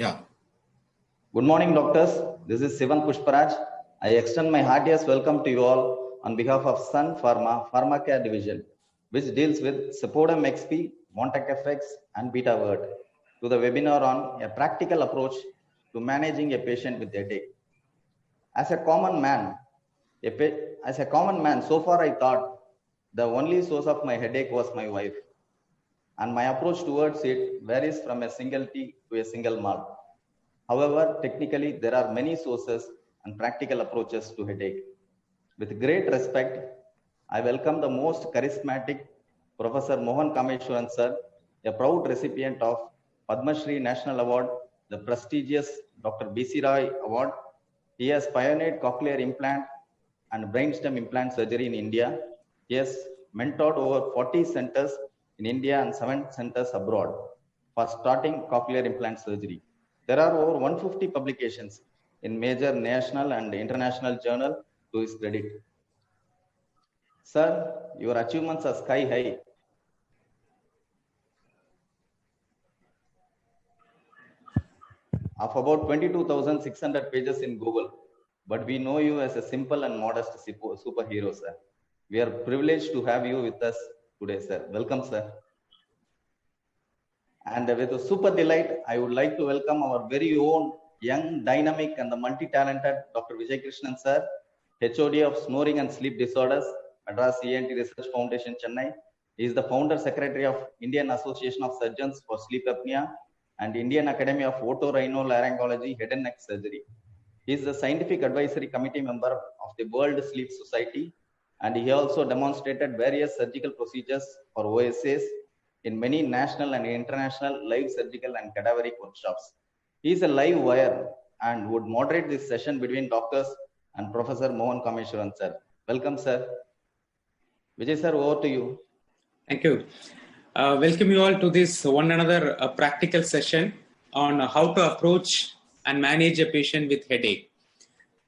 Yeah. Good morning, doctors. This is Sivan Pushparaj. I extend my heartiest welcome to you all on behalf of Sun Pharma Pharmacare Division, which deals with Cepodum XP, Montec FX, and Beta Word, to the webinar on a practical approach to managing a patient with headache. As a common man, so far I thought the only source of my headache was my wife, and my approach towards it varies from a single tea to a single malt. However, technically, there are many sources and practical approaches to headache. With great respect, I welcome the most charismatic Professor Mohan Kameshwaran sir, a proud recipient of Padma Shri National Award, the prestigious Dr. Basilar Award. He has pioneered cochlear implant and brainstem implant surgery in India. He has mentored over 40 centers in India and 7 centers abroad for starting cochlear implant surgery. There are over 150 publications in major national and international journals to his credit. Sir, your achievements are sky high. Of about 22,600 pages in Google, but we know you as a simple and modest superhero, sir. We are privileged to have you with us today, sir. Welcome, sir. And with a super delight, I would like to welcome our very own young, dynamic, and the multi-talented Dr. Vijay Krishnan, sir, HOD of Snoring and Sleep Disorders, Madras ENT Research Foundation, Chennai. He is the founder secretary of Indian Association of Surgeons for Sleep Apnea and Indian Academy of Otorhinolaryngology, Head and Neck Surgery. He is the scientific advisory committee member of the World Sleep Society, and he also demonstrated various surgical procedures for OSAs in many national and international live surgical and cadaveric workshops. He is a live wire and would moderate this session between doctors and Professor Mohan Kameshwaran, sir. Welcome, sir. Vijay, sir, over to you. Thank you. Welcome you all to this one another practical session on how to approach and manage a patient with headache.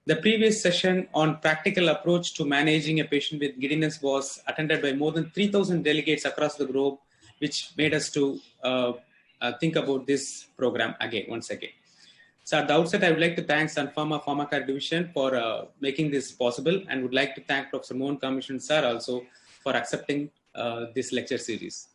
The previous session on practical approach to managing a patient with giddiness was attended by more than 3,000 delegates across the globe, which made us to think about this program once again. So at the outset, I would like to thank Sun Pharma Pharmacare Division for making this possible, and would like to thank Professor Mohan Kameshwaran sir also for accepting this lecture series.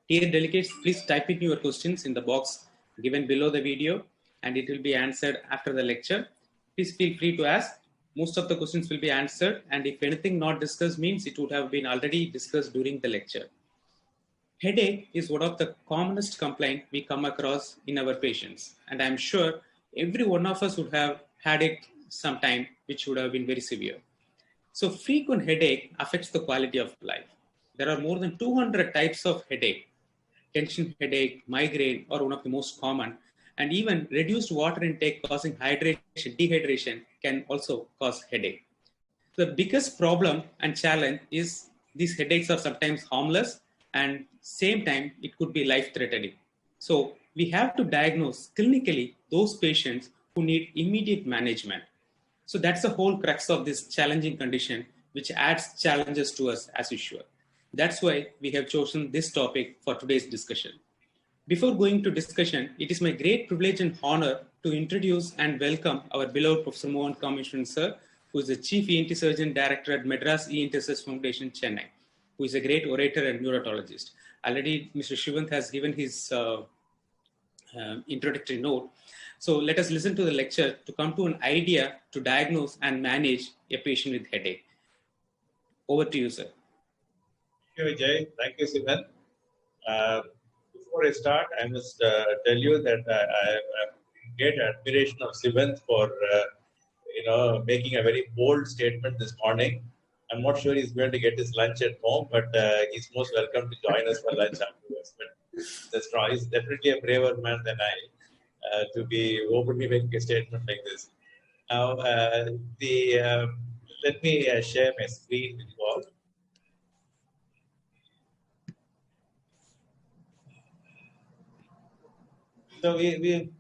Dear delegates, please type in your questions in the box given below the video, and it will be answered after the lecture. Please feel free to ask. Most of the questions will be answered, and if anything not discussed means it would have been already discussed during the lecture. Headache is one of the commonest complaints we come across in our patients, and I'm sure every one of us would have had it sometime, which would have been very severe. So frequent headache affects the quality of life. There are more than 200 types of headache. Tension headache, migraine are one of the most common, and even reduced water intake causing dehydration can also cause headache. The biggest problem and challenge is these headaches are sometimes harmless, and same time it could be life-threatening. So we have to diagnose clinically those patients who need immediate management. So that's the whole crux of this challenging condition, which adds challenges to us as usual. That's why we have chosen this topic for today's discussion. Before going to discussion, it is my great privilege and honor to introduce and welcome our beloved Professor Mohan Kameshwaran sir, who is the Chief ENT Surgeon Director at Madras ENT Research Foundation, Chennai, who is a great orator and neurologist. Already Mr. Shivant has given his introductory note. So let us listen to the lecture to come to an idea to diagnose and manage a patient with headache. Over to you, sir. Thank you, Vijay. Thank you, Sivan. Before I start, I must tell you that I have great admiration of Sivan for making a very bold statement this morning. I'm not sure he's going to get his lunch at home, but he's most welcome to join us for lunch afterwards. But he's definitely a braver man than I to be openly making a statement like this. Now, let me share my screen with you all. So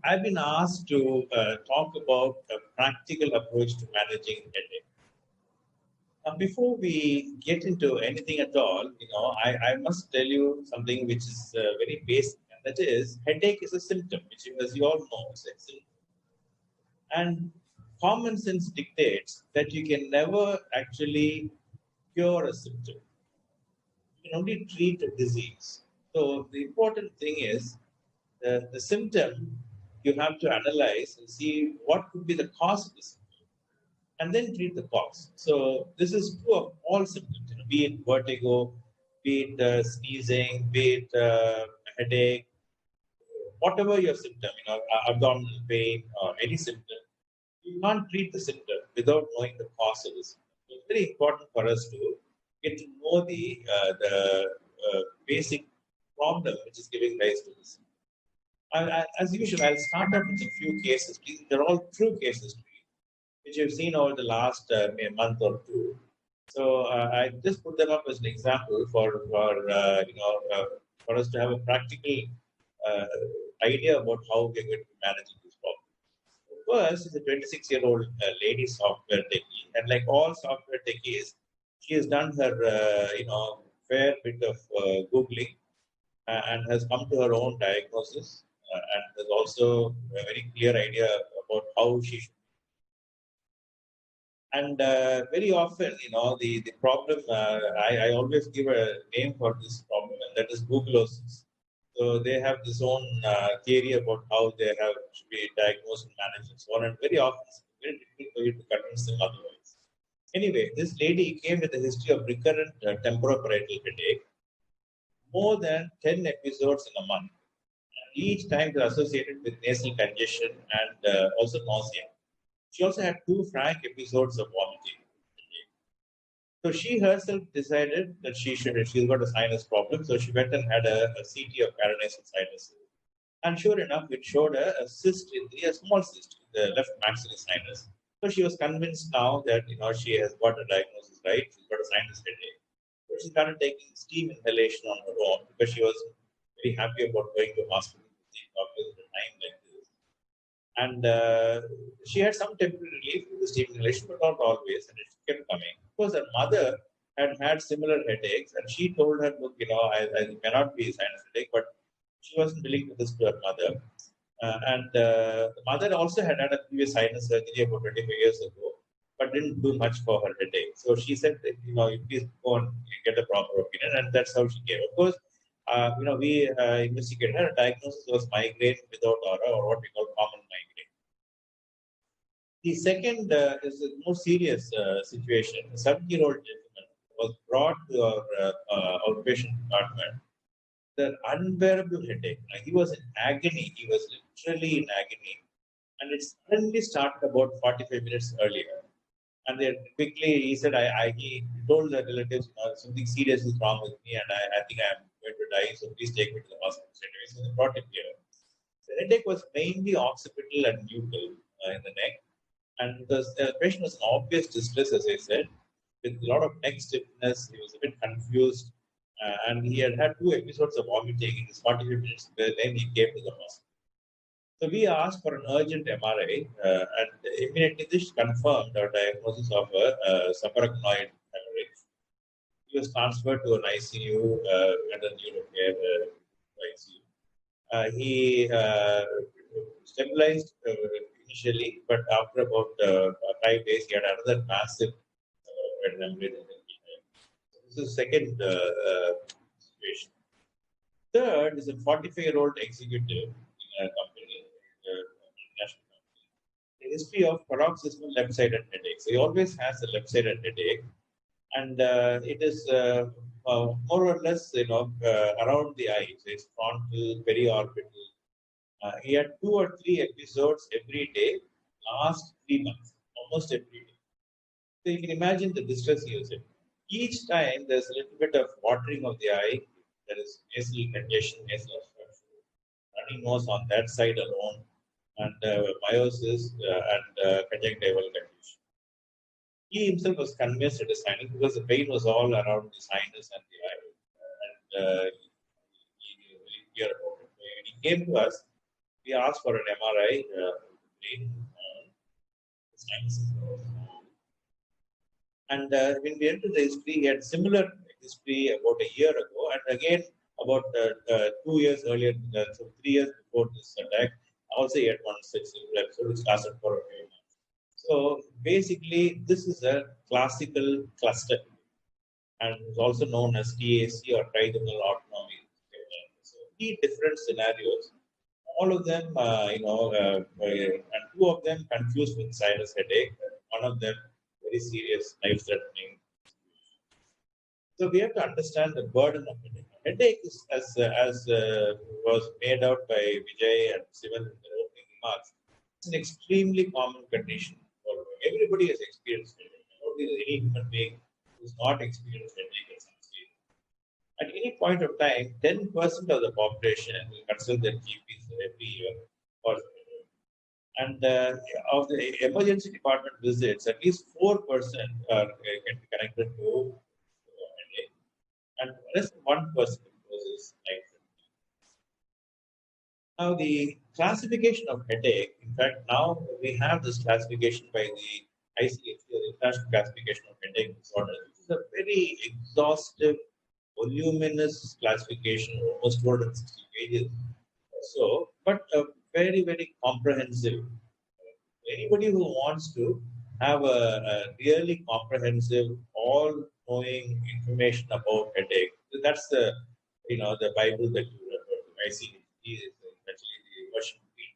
I've been asked to talk about a practical approach to managing headache. Now, before we get into anything at all, I must tell you something which is very basic, and That is, headache is a symptom, which, as you all know, is a symptom. And common sense dictates that you can never actually cure a symptom. You can only treat a disease. So the important thing is the symptom you have to analyze and see what could be the cause of the symptom, and then treat the cause. So this is true of all symptoms, be it vertigo, be it sneezing, be it headache, whatever your symptom, abdominal pain or any symptom. You can't treat the symptom without knowing the cause of the symptom. So it's very important for us to get to know the basic problem which is giving rise to this. As usual, I'll start off with a few cases. They're all true cases, which you've seen over the last month or two. So I just put them up as an example for us to have a practical idea about how we're going to be managing this problem. First is a 26-year-old lady software techie, and like all software techies, she has done her fair bit of googling and has come to her own diagnosis and has also a very clear idea about how she should. And very often, the problem, I always give a name for this problem, and that is Googleosis. So they have this own theory about how they should be diagnosed and managed and so on. And very often, it's very difficult for you to convince them otherwise. Anyway, this lady came with a history of recurrent temporoparietal headache, more than 10 episodes in a month. And each time they're associated with nasal congestion and also nausea. She also had 2 frank episodes of vomiting. So she herself decided that she's got a sinus problem. So she went and had a CT of paranasal sinus. And sure enough, it showed a cyst a small cyst in the left maxillary sinus. So she was convinced now that she has got a diagnosis right. She's got a sinus headache. So she started taking steam inhalation on her own because she was very happy about going to hospital to see doctors at a time like this. And she had some temporary relief with the steam inhalation, but not always, and it kept coming. Of course, her mother had similar headaches, and she told her, look, I cannot be a sinus headache, but she wasn't willing to listen to her mother. The mother also had a previous sinus surgery about 25 years ago, but didn't do much for her headache. So she said, you please go and get a proper opinion, and that's how she came. Of course, we investigated her diagnosis was migraine without aura, or what we call common migraine. The second is a more serious situation. A 70-year-old gentleman was brought to our outpatient department. The unbearable headache. He was in agony. He was literally in agony. And it suddenly started about 45 minutes earlier. And then quickly, he said, he told the relatives, something serious is wrong with me, and I think I'm going to die, so please take me to the hospital. So they brought him here. The headache was mainly occipital and nuchal in the neck. And the patient was in obvious distress, as I said, with a lot of neck stiffness. He was a bit confused. And he had 2 episodes of vomiting in his 45 minutes. Then he came to the hospital. So we asked for an urgent MRI, and immediately this confirmed our diagnosis of a subarachnoid hemorrhage. He was transferred to an ICU and a neurocare ICU. He stabilized initially, but after about 5 days, he had another massive hemorrhage. This is the second situation. Third is a 45-year-old executive in a company, international company. A history of paroxysmal left-sided headache. So he always has a left-sided headache, and it is more or less, around the eye. So it's frontal, periorbital. He had 2 or 3 episodes every day, last 3 months, almost every day. So you can imagine the distress he was in. Each time there's a little bit of watering of the eye, there is nasal congestion, nasal obstruction, running nose on that side alone, and meiosis and conjunctival condition. He himself was convinced it is sinus because the pain was all around the sinus and the eye. And he about it. When he came to us, we asked for an MRI. And when we entered the history, he had similar history about a year ago. And again, About 2 years earlier, so 3 years before this attack, also he had one such episode which lasted for a few months. So basically, this is a classical cluster and is also known as TAC or trigeminal autonomy. So 3 different scenarios, all of them, and 2 of them confused with sinus headache, and one of them very serious life-threatening. So we have to understand the burden of headache. Headache is, as was made out by Vijay and Sivan in their opening remarks, it's an extremely common condition. Everybody has experienced headache. I don't think there's any human being who's not experienced headache at some stage. At any point of time, 10% of the population will consult their GPs every year for headache. And of the emergency department visits, at least 4% are connected to headache, and less than 1% is life. Now, the classification of headache, in fact, now we have this classification by the ICH, the International Classification of Headache Disorders. This is a very exhaustive, voluminous classification, almost 260 pages or so, but very, very comprehensive. Anybody who wants to have a really comprehensive, all-knowing information about headache, that's the the Bible that you refer to. ICH is actually the version 3.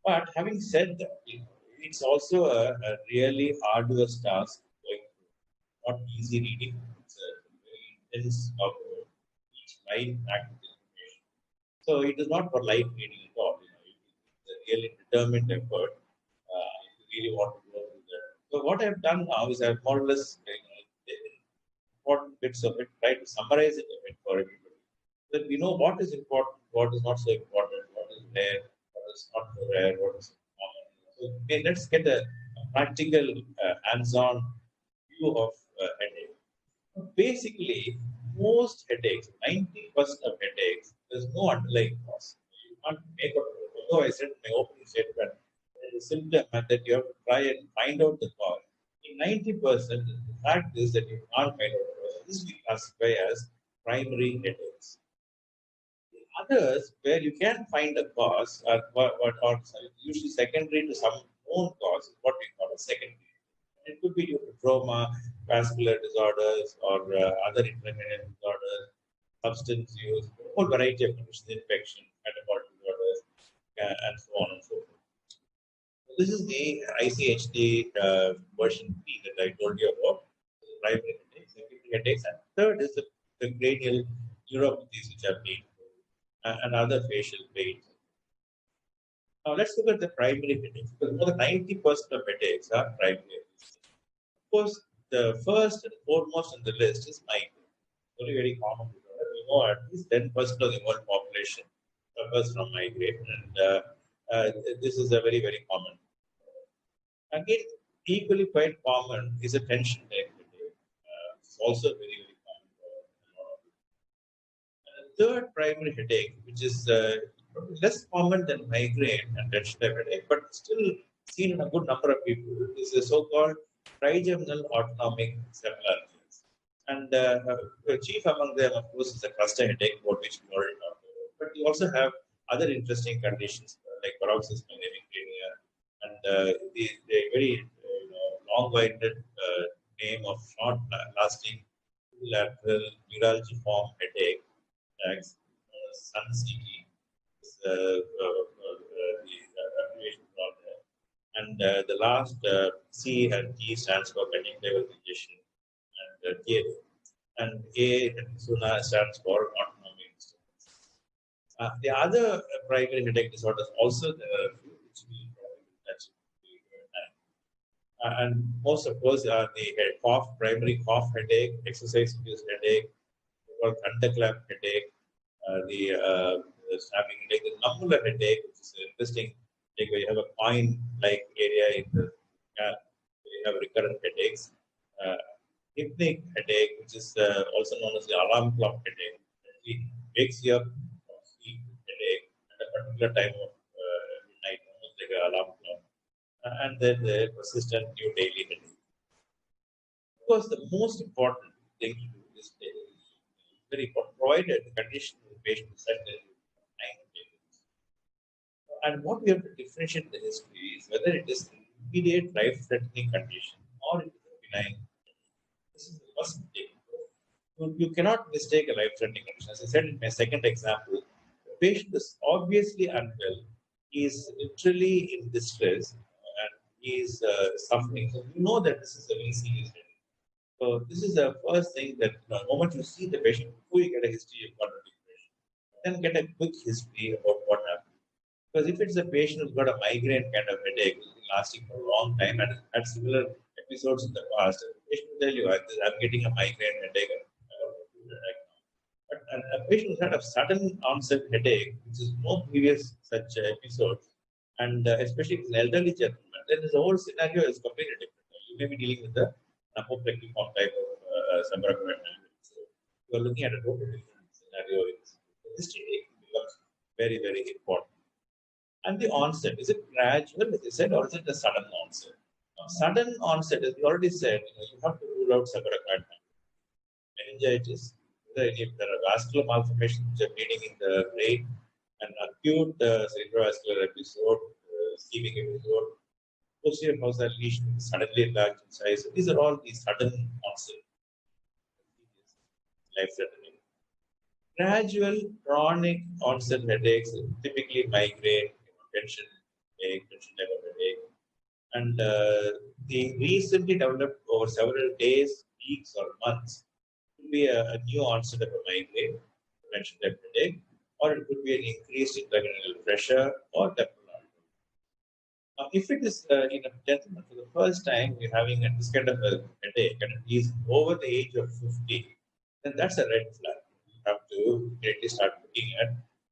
But having said that, it's also a really arduous task going through. Not easy reading. It's a very intense document. Each line packed with information. So it is not for light reading at all. It's a really determined effort. If you really want to go through that. So what I've done now is I've more or less taken important bits of it, try to summarize it a bit for everybody. So that we know what is important, what is not so important, what is rare, what is not so rare, what is common. So let's get a practical, hands-on view of headache. Basically, most headaches, 90% of headaches, there's no underlying cause. You can't make up. Although I said in my opening statement, the symptom that you have to try and find out the cause. In 90%, the fact is that you can't find out the cause. This we classify as primary headaches. The others, where you can find a cause, are usually secondary to some known cause, is what we call a secondary. It could be due to trauma, vascular disorders, or other intracranial disorders, substance use, a whole variety of conditions, infection, metabolic disorders, and so on and so forth. This is the ICHD version 3 that I told you about. Primary headaches, secondary headaches, and third is the cranial neuropathies, which are pain and other facial pains. Now let's look at the primary headaches, because more than 90% of headaches are primary headaches. Of course, the first and foremost on the list is migraine. Very, very common. We know at least 10% of the world population suffers from migraine, and this is a very, very common. Again, equally quite common is a tension type headache. It's also very, very common. Third primary headache, which is less common than migraine and tension type headache, but still seen in a good number of people, is the so-called trigeminal autonomic neuralgias. And chief among them, of course, is the cluster headache, about which we already talked about. But you also have other interesting conditions like paroxysmal hemiplegia and the very long-winded name of short-lasting lateral neuralgiform headache, SINUSITIS, the abbreviation for that. And the last C and T stands for cutting level congestion, and and A and SUNA stands for autonomic disturbance. The other primary headache disorders also there are a few which we probably touch and most of course are the primary cough headache, exercise-induced headache, thunderclap headache, the stabbing headache, the nummular headache, which is interesting, like where you have a coin-like area in the where you have recurrent headaches. Hypnic headache, which is also known as the alarm clock headache, it wakes you up from sleep headache at a particular time of night, almost like an alarm clock. And then the persistent new daily headache. Of course, the most important thing to do is very important, provided the condition of the patient is such that and what we have to differentiate the history is whether it is an immediate life-threatening condition or it is a benign. This is the first mistake. You cannot mistake a life-threatening condition. As I said in my second example, the patient is obviously unwell. He is literally in distress and he is suffering. So you know that this is a very serious thing. So this is the first thing that the moment you see the patient, before you get a history of chronic depression, then get a quick history about what happened. Because if it's a patient who's got a migraine kind of headache, who's been lasting for a long time and had similar episodes in the past, the patient will tell you, I'm getting a migraine headache. But a patient who's had a sudden onset headache, which is no previous such episodes, and especially if it's an elderly gentleman, then the whole scenario is completely different. You may be dealing with the apoplectic form type of subarachnoid malady. So you are looking at a totally different scenario. The history becomes very, very important. And the onset, is it gradual, as I said, or is it a sudden onset? Now, sudden onset, as we already said, you have to rule out subarachnoid meningitis. There are vascular malformations which are bleeding in the brain, an acute cerebrovascular episode, ischemic episode, posterior causal lesion suddenly enlarged in size. So these are all the sudden onset, life-threatening. Gradual chronic onset headaches, typically migraine, tension type of headache, and the recently developed over several days, weeks, or months could be a new onset of a migraine, tension type of headache, or it could be an increased intracranial pressure or temporal artery. Now, if it is in a gentleman for the first time you're having this kind of a headache and it is over the age of 50, then that's a red flag. You have to immediately start looking at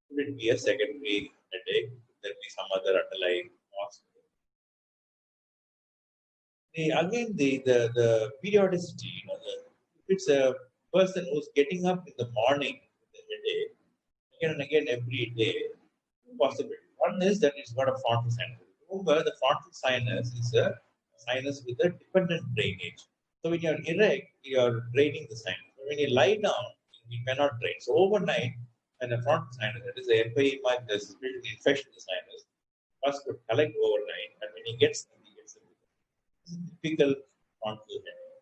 could it be a secondary headache. There be some other underlying cause. The periodicity, if it's a person who's getting up in the morning with a headache, again and again every day, two possibilities. One is that it's got a frontal sinus. Remember, the frontal sinus is a sinus with a dependent drainage. So when you're erect, you're draining the sinus. But when you lie down, you cannot drain. So overnight, and a frontal sinus, that is the empyema, there's an infection in the sinus, first would collect overnight, and when he gets them, this is typical frontal headache.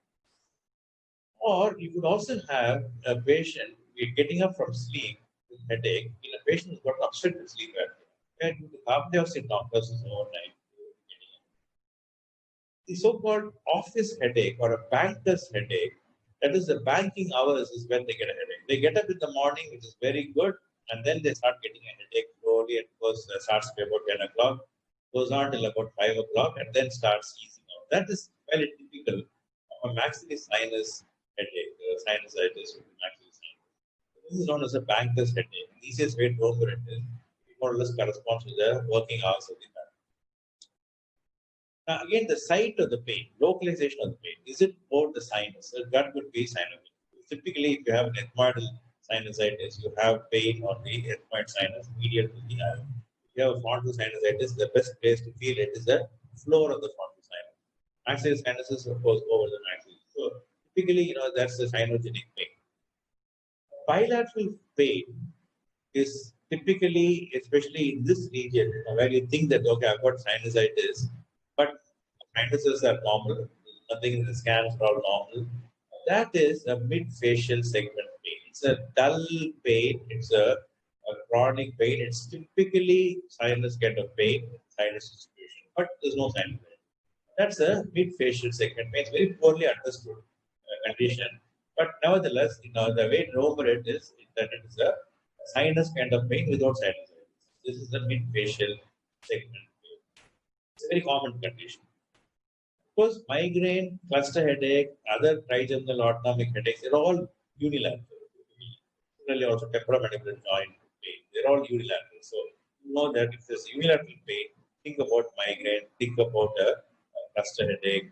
Or you could also have a patient getting up from sleep with headache in a patient who's got obstructive sleep apnea, where due to carbon dioxide narcosis overnight. The so-called office headache or a banker's headache, that is the banking hours is when they get a headache. They get up in the morning, which is very good, and then they start getting a headache slowly. It starts by about 10 o'clock, goes on till about 5 o'clock, and then starts easing out. That is very typical of a maxillary sinus headache, sinusitis with maxillary sinus. This is known as a banker's headache. The easiest way to remember it is it more or less corresponds to the working hours of the bank. Now, again, the site of the pain, localization of the pain, is it over the sinus? So that would be synovial. Typically, if you have an ethmoidal sinusitis, you have pain on the ethmoid sinus, medial to the eye. If you have a frontal sinusitis, the best place to feel it is the floor of the frontal sinus. Maxillary sinus is, of course, over the maxillary. So, typically, that's the sinogenic pain. Bilateral pain is typically, especially in this region, where you think that, okay, I've got sinusitis, but sinuses are normal, nothing in the scans are all normal. That is a mid-facial segment pain. It's a dull pain, it's a chronic pain, it's typically sinus kind of pain, sinus situation, but there's no sinus. That's a mid-facial segment pain. It's very poorly understood condition, but nevertheless, the way to remember it is that it is a sinus kind of pain without sinusitis. This is the mid-facial segment pain. It's a very common condition. Of course, migraine, cluster headache, other trigeminal autonomic headaches, they're all unilateral. Similarly, also temporomandibular joint pain, they're all unilateral. So, you know that if there's unilateral pain, think about migraine, think about a cluster headache,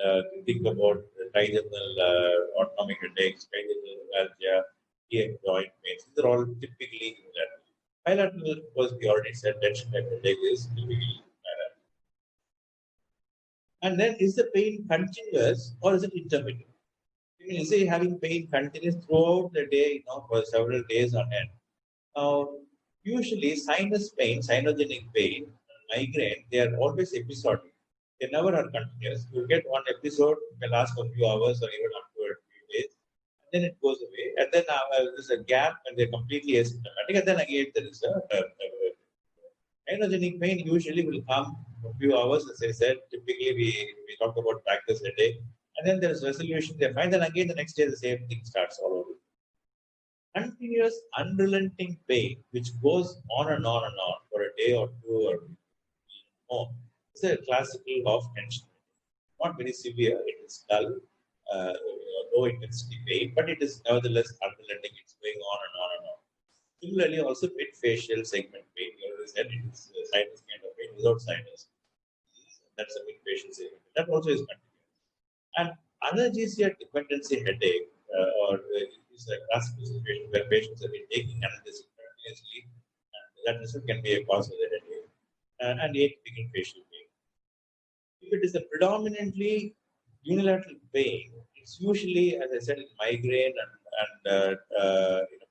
and think about trigeminal autonomic headaches, trigeminal neuralgia, EM joint pains. These are all typically unilateral. Bilateral, of course, we already said tension type headache is typically bilateral. And then, is the pain continuous or is it intermittent? You say having pain continues throughout the day, for several days on end. Now, usually sinus pain, sinogenic pain, migraine, they are always episodic. They never are continuous. You get one episode, it may last for a few hours or even up to a few days, and then it goes away. And then there's a gap and they're completely asymptomatic. And then again, there is a sinogenic pain usually will come for a few hours, as I said. Typically, we talk about practice headache. And then there's resolution, they're fine. Then again, the next day, the same thing starts all over. Continuous, unrelenting pain, which goes on and on and on for a day or two or more, it's a classical of tension. Not very severe, it is dull, low intensity pain, but it is nevertheless unrelenting. It's going on and on and on. Similarly, also mid-facial segment pain. You already said it is a sinus kind of pain without sinus. That's a mid-facial segment. That also is continuous. And analgesia dependency headache, or is a classical situation where patients have been taking analgesic continuously, and that itself can be a cause of the headache, and atypical facial pain. If it is a predominantly unilateral pain, it's usually, as I said, migraine and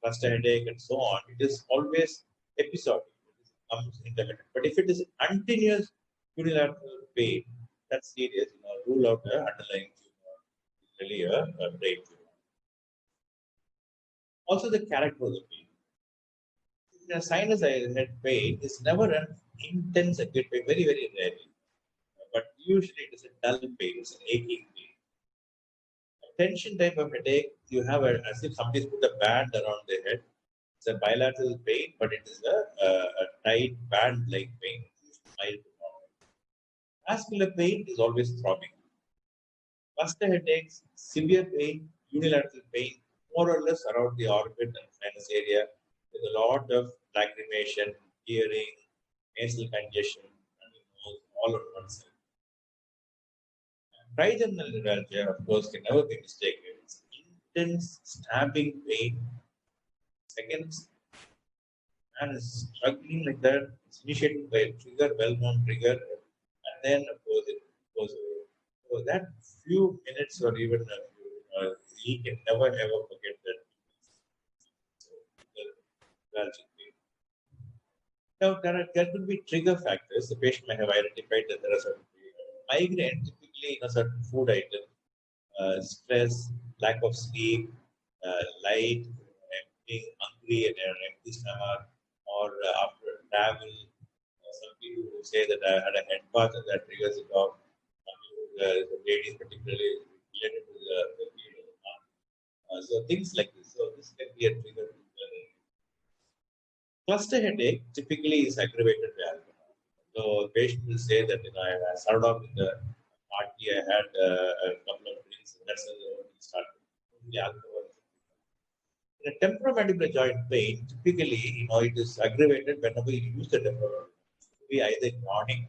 cluster headache and so on. It is always episodic. It comes intermittent. But if it is continuous unilateral pain, that's serious. Rule out the underlying tumor, really a brain tumor. Also, the character of the pain. The sinus head pain is never an intense acute pain, very, very rarely. But usually it is a dull pain, it's an aching pain. A tension type of headache, you have as if somebody's put a band around the head. It's a bilateral pain, but it is a tight band-like pain. It's mild to moderate. Vascular pain is always throbbing. Cluster headaches, severe pain, unilateral pain, more or less around the orbit and sinus area, with a lot of lacrimation, hearing, nasal congestion, running nose, all on one side. Trigeminal neuralgia, of course, can never be mistaken. It's intense stabbing pain. Seconds, man is struggling like that. It's initiated by a trigger, well-known trigger, and then, of course, it goes away. So that few minutes or even he can never ever forget that. Now, there could be trigger factors. The patient may have identified that there are certain migraine, typically certain food item, stress, lack of sleep, light, being hungry and an empty stomach, or after travel. Some people who say that I had a head bath and that triggers it off. The ladies particularly related to the field of the month. So things like this. So this can be a trigger. Cluster headache typically is aggravated by alcohol. So the patient will say that I started off with the party, I had a couple of drinks, and that's how the started. The alcohol. In a temporomandibular joint pain, typically it is aggravated whenever you use the temporal. It could be either yawning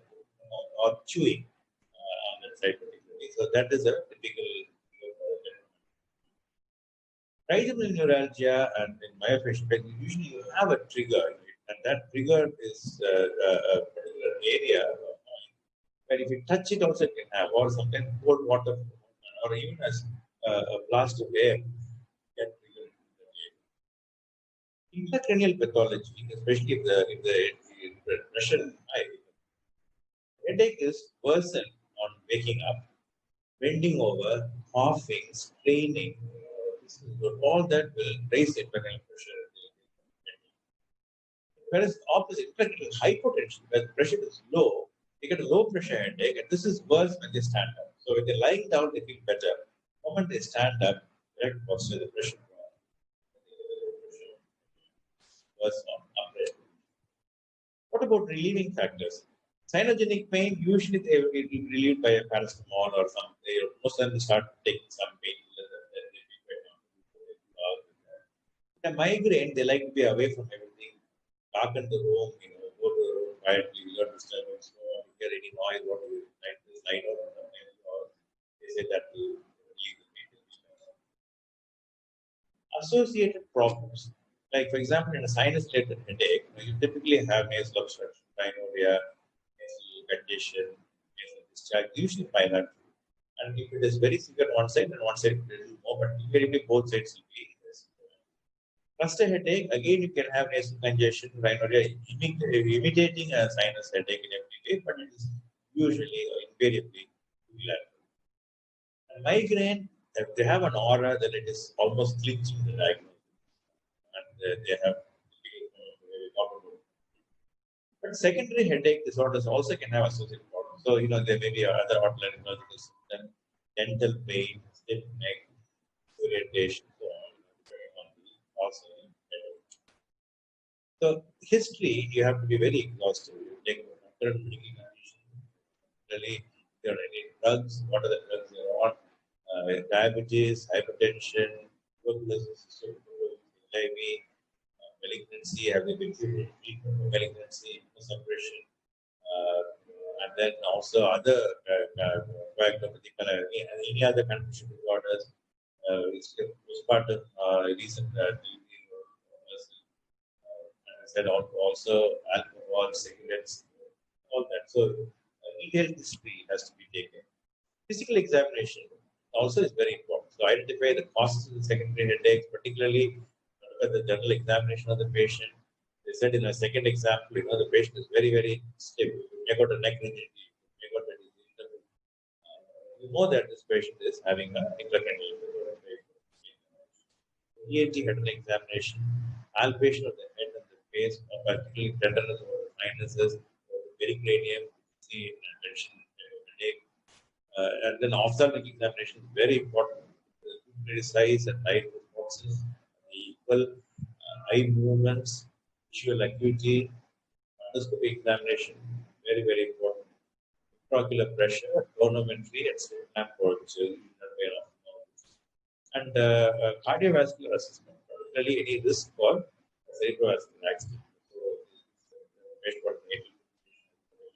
or chewing on that side particularly. So that is a typical. Trigeminal neuralgia and in myofascial pain, usually you have a trigger, and that trigger is a particular area where if you touch it also it can have, or sometimes cold water, or even as a blast of air can trigger it. Intracranial pathology, especially if the pressure is high, headache is worsened on waking up, bending over, coughing, straining. All that will raise the intracranial pressure. Whereas opposite, intracranial hypotension, where the pressure is low, they get a low pressure headache, and this is worse when they stand up. So when they're lying down, they feel better. The moment they stand up, direct posture, the pressure worse on upright. What about relieving factors? Sinogenic pain, usually they will be relieved by a paracetamol or something. Most of them will start taking some painkillers and then they will be in a migraine, they like to be away from everything, darken the room, go to the room quietly without disturbance. So if you hear any noise, what do you light this light or something, or they say that will relieve the pain. Associated problems, like for example, in a sinus-related headache, you typically have nasal obstruction, rhinorrhea, nasal congestion, nasal discharge, usually bilateral. And if it is very severe on one side, then one side will do more, but invariably both sides will be less. Cluster headache, again you can have nasal congestion, rhinorrhea, imitating a sinus headache in every way, but it is usually or invariably unilateral. And migraine, if they have an aura, then it is almost clinching the diagnosis. And they have but secondary headache disorders also can have associated problems. So, there may be other otolaryngological symptoms, dental pain, stiff neck, orientation, so on, depending on the cause of the headache. So, history, you have to be very exhaustive. You take current medical condition, really, if there are any drugs, what are the drugs they are on, diabetes, hypertension, tuberculosis, HIV, malignancy, have they been treated for malignancy, suppression, and then also other any other condition disorders, postpartum, recent delivery of person, and I said also alcohol, cigarettes, all that. So, detailed history has to be taken. Physical examination also is very important. So, identify the causes of the secondary headaches, particularly at the general examination of the patient. They said in a second example, the patient is very, very stiff. You may got a neck rigidity. You may got a you know that this patient is having an intracranial ENT had an examination, palpation of the head and the face, particularly tenderness of the sinuses, the pericranium, see tension, headache. And then ophthalmic examination is very important. The size and height responses, equal eye movements, visual acuity, endoscopy examination, very, very important. Intraocular pressure, tonometry, and stem which is and cardiovascular assessment, particularly any risk for cerebrovascular accident. So, based on any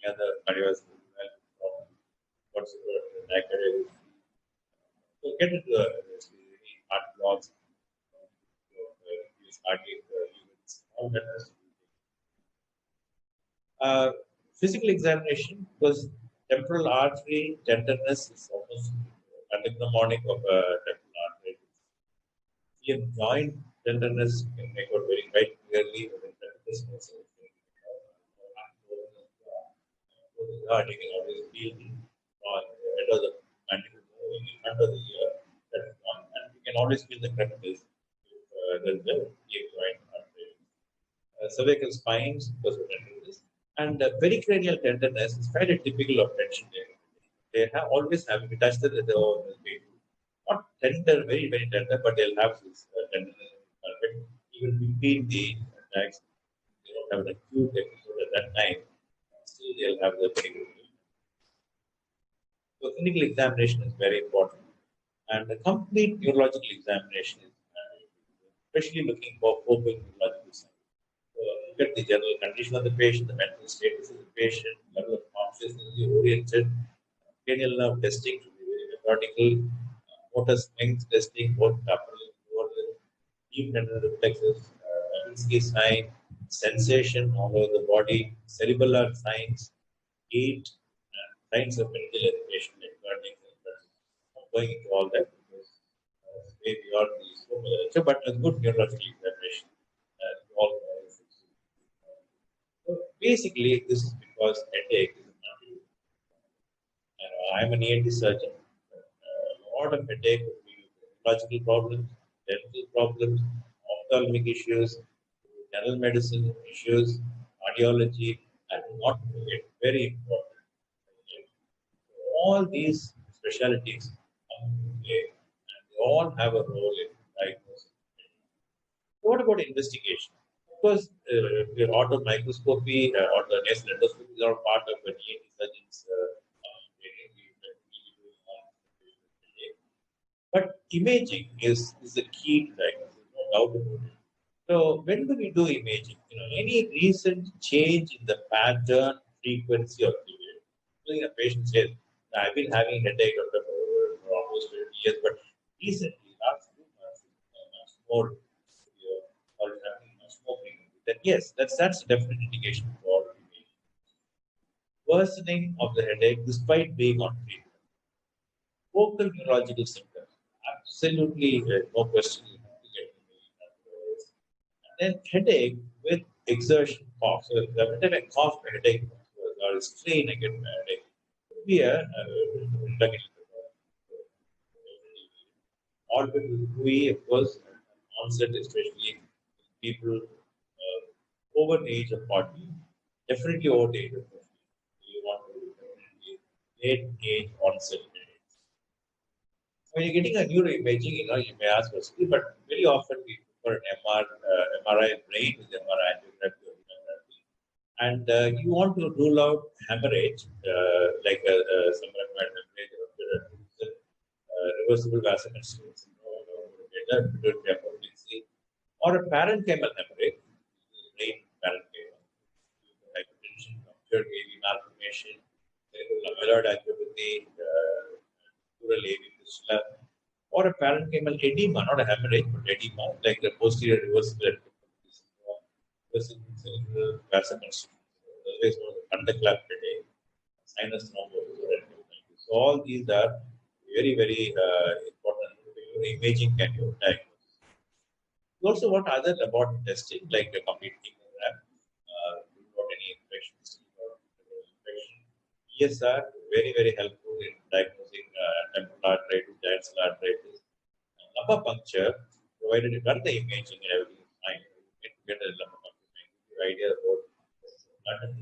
other cardiovascular problem, whatsoever, so get into any heart blocks, all that has to be physical examination, because temporal artery tenderness is almost mnemonic of temporal artery. Here, joint tenderness can make out very quite clearly. You can always feel the head of the mandible moving in front of the ear. That is one. And you can always feel the crepitus if there is a joint artery. Cervical spines, because of tenderness. And pericranial tenderness is fairly typical of tension. They have always having to touch the not tender, very, very tender, but they'll have this tenderness. Even between the attacks, they don't have an acute episode at that time. Still, they'll have the pericranial. So, clinical examination is very important. And the complete neurological examination is especially looking for open neurological signs. Look at the general condition of the patient, the mental status of the patient, level of consciousness, oriented, cranial nerve testing should be very methodical, motor strength testing, both upper and lower lip, deep tendon reflexes, Minsky sign, sensation all over the body, cerebellar signs, gait, signs of medical education, like learning. I'm going into all that because way beyond the scope of the lecture, but a good neurological examination. All so basically, this is because headache is not. I'm an ENT surgeon. A lot of headache would be neurological problems, dental problems, ophthalmic issues, general medicine issues, cardiology, and not forget, very important. All these specialties come into play, and they all have a role in diagnosis. What about investigation? Because your auto microscopy or the nasal endoscopy are part of an ENT surgeon's but imaging is the key to diagnosis, no doubt about it. So when do we do imaging? Any recent change in the pattern, frequency of period. A patient says, I've been having headache for almost 20 years, but recently, last 2 months, much more severe, or having much more frequently. Then yes, that's a definite indication for imaging. Worsening of the headache despite being on treatment. Vocal neurological symptoms. Absolutely no question. You have to get and then headache with exertion cough. So every time I cough, my headache comes, or strain, I get my headache. Could be a or we, of course, onset, especially people over the age of 40, definitely over the age of 50. You want to definitely late age onset. When you're getting a neuroimaging, you may ask us, but very often we prefer an MRI brain with MRI angiography or immunotherapy. And you want to rule out hemorrhage, like a subacute hemorrhage or reversible vasoconstriction, or a parenchymal hemorrhage, brain parenchyma, hypertension, ruptured AV malformation, amyloid angiopathy, pleural AV fistula, or a parenchymal edema, not a hemorrhage, but edema, like the posterior reversible vasoconstriction, otherwise known as thunderclap headache, sinus thrombosis. So all these are very, very important. Imaging can you diagnose. You also want other laboratory testing like a complete chemogram, without any infections. ESR, very, very helpful in diagnosing temporal arteritis, giant cell arteritis. Lumbar puncture, provided you run the imaging and everything is fine, you can get a lumbar puncture, give you an idea about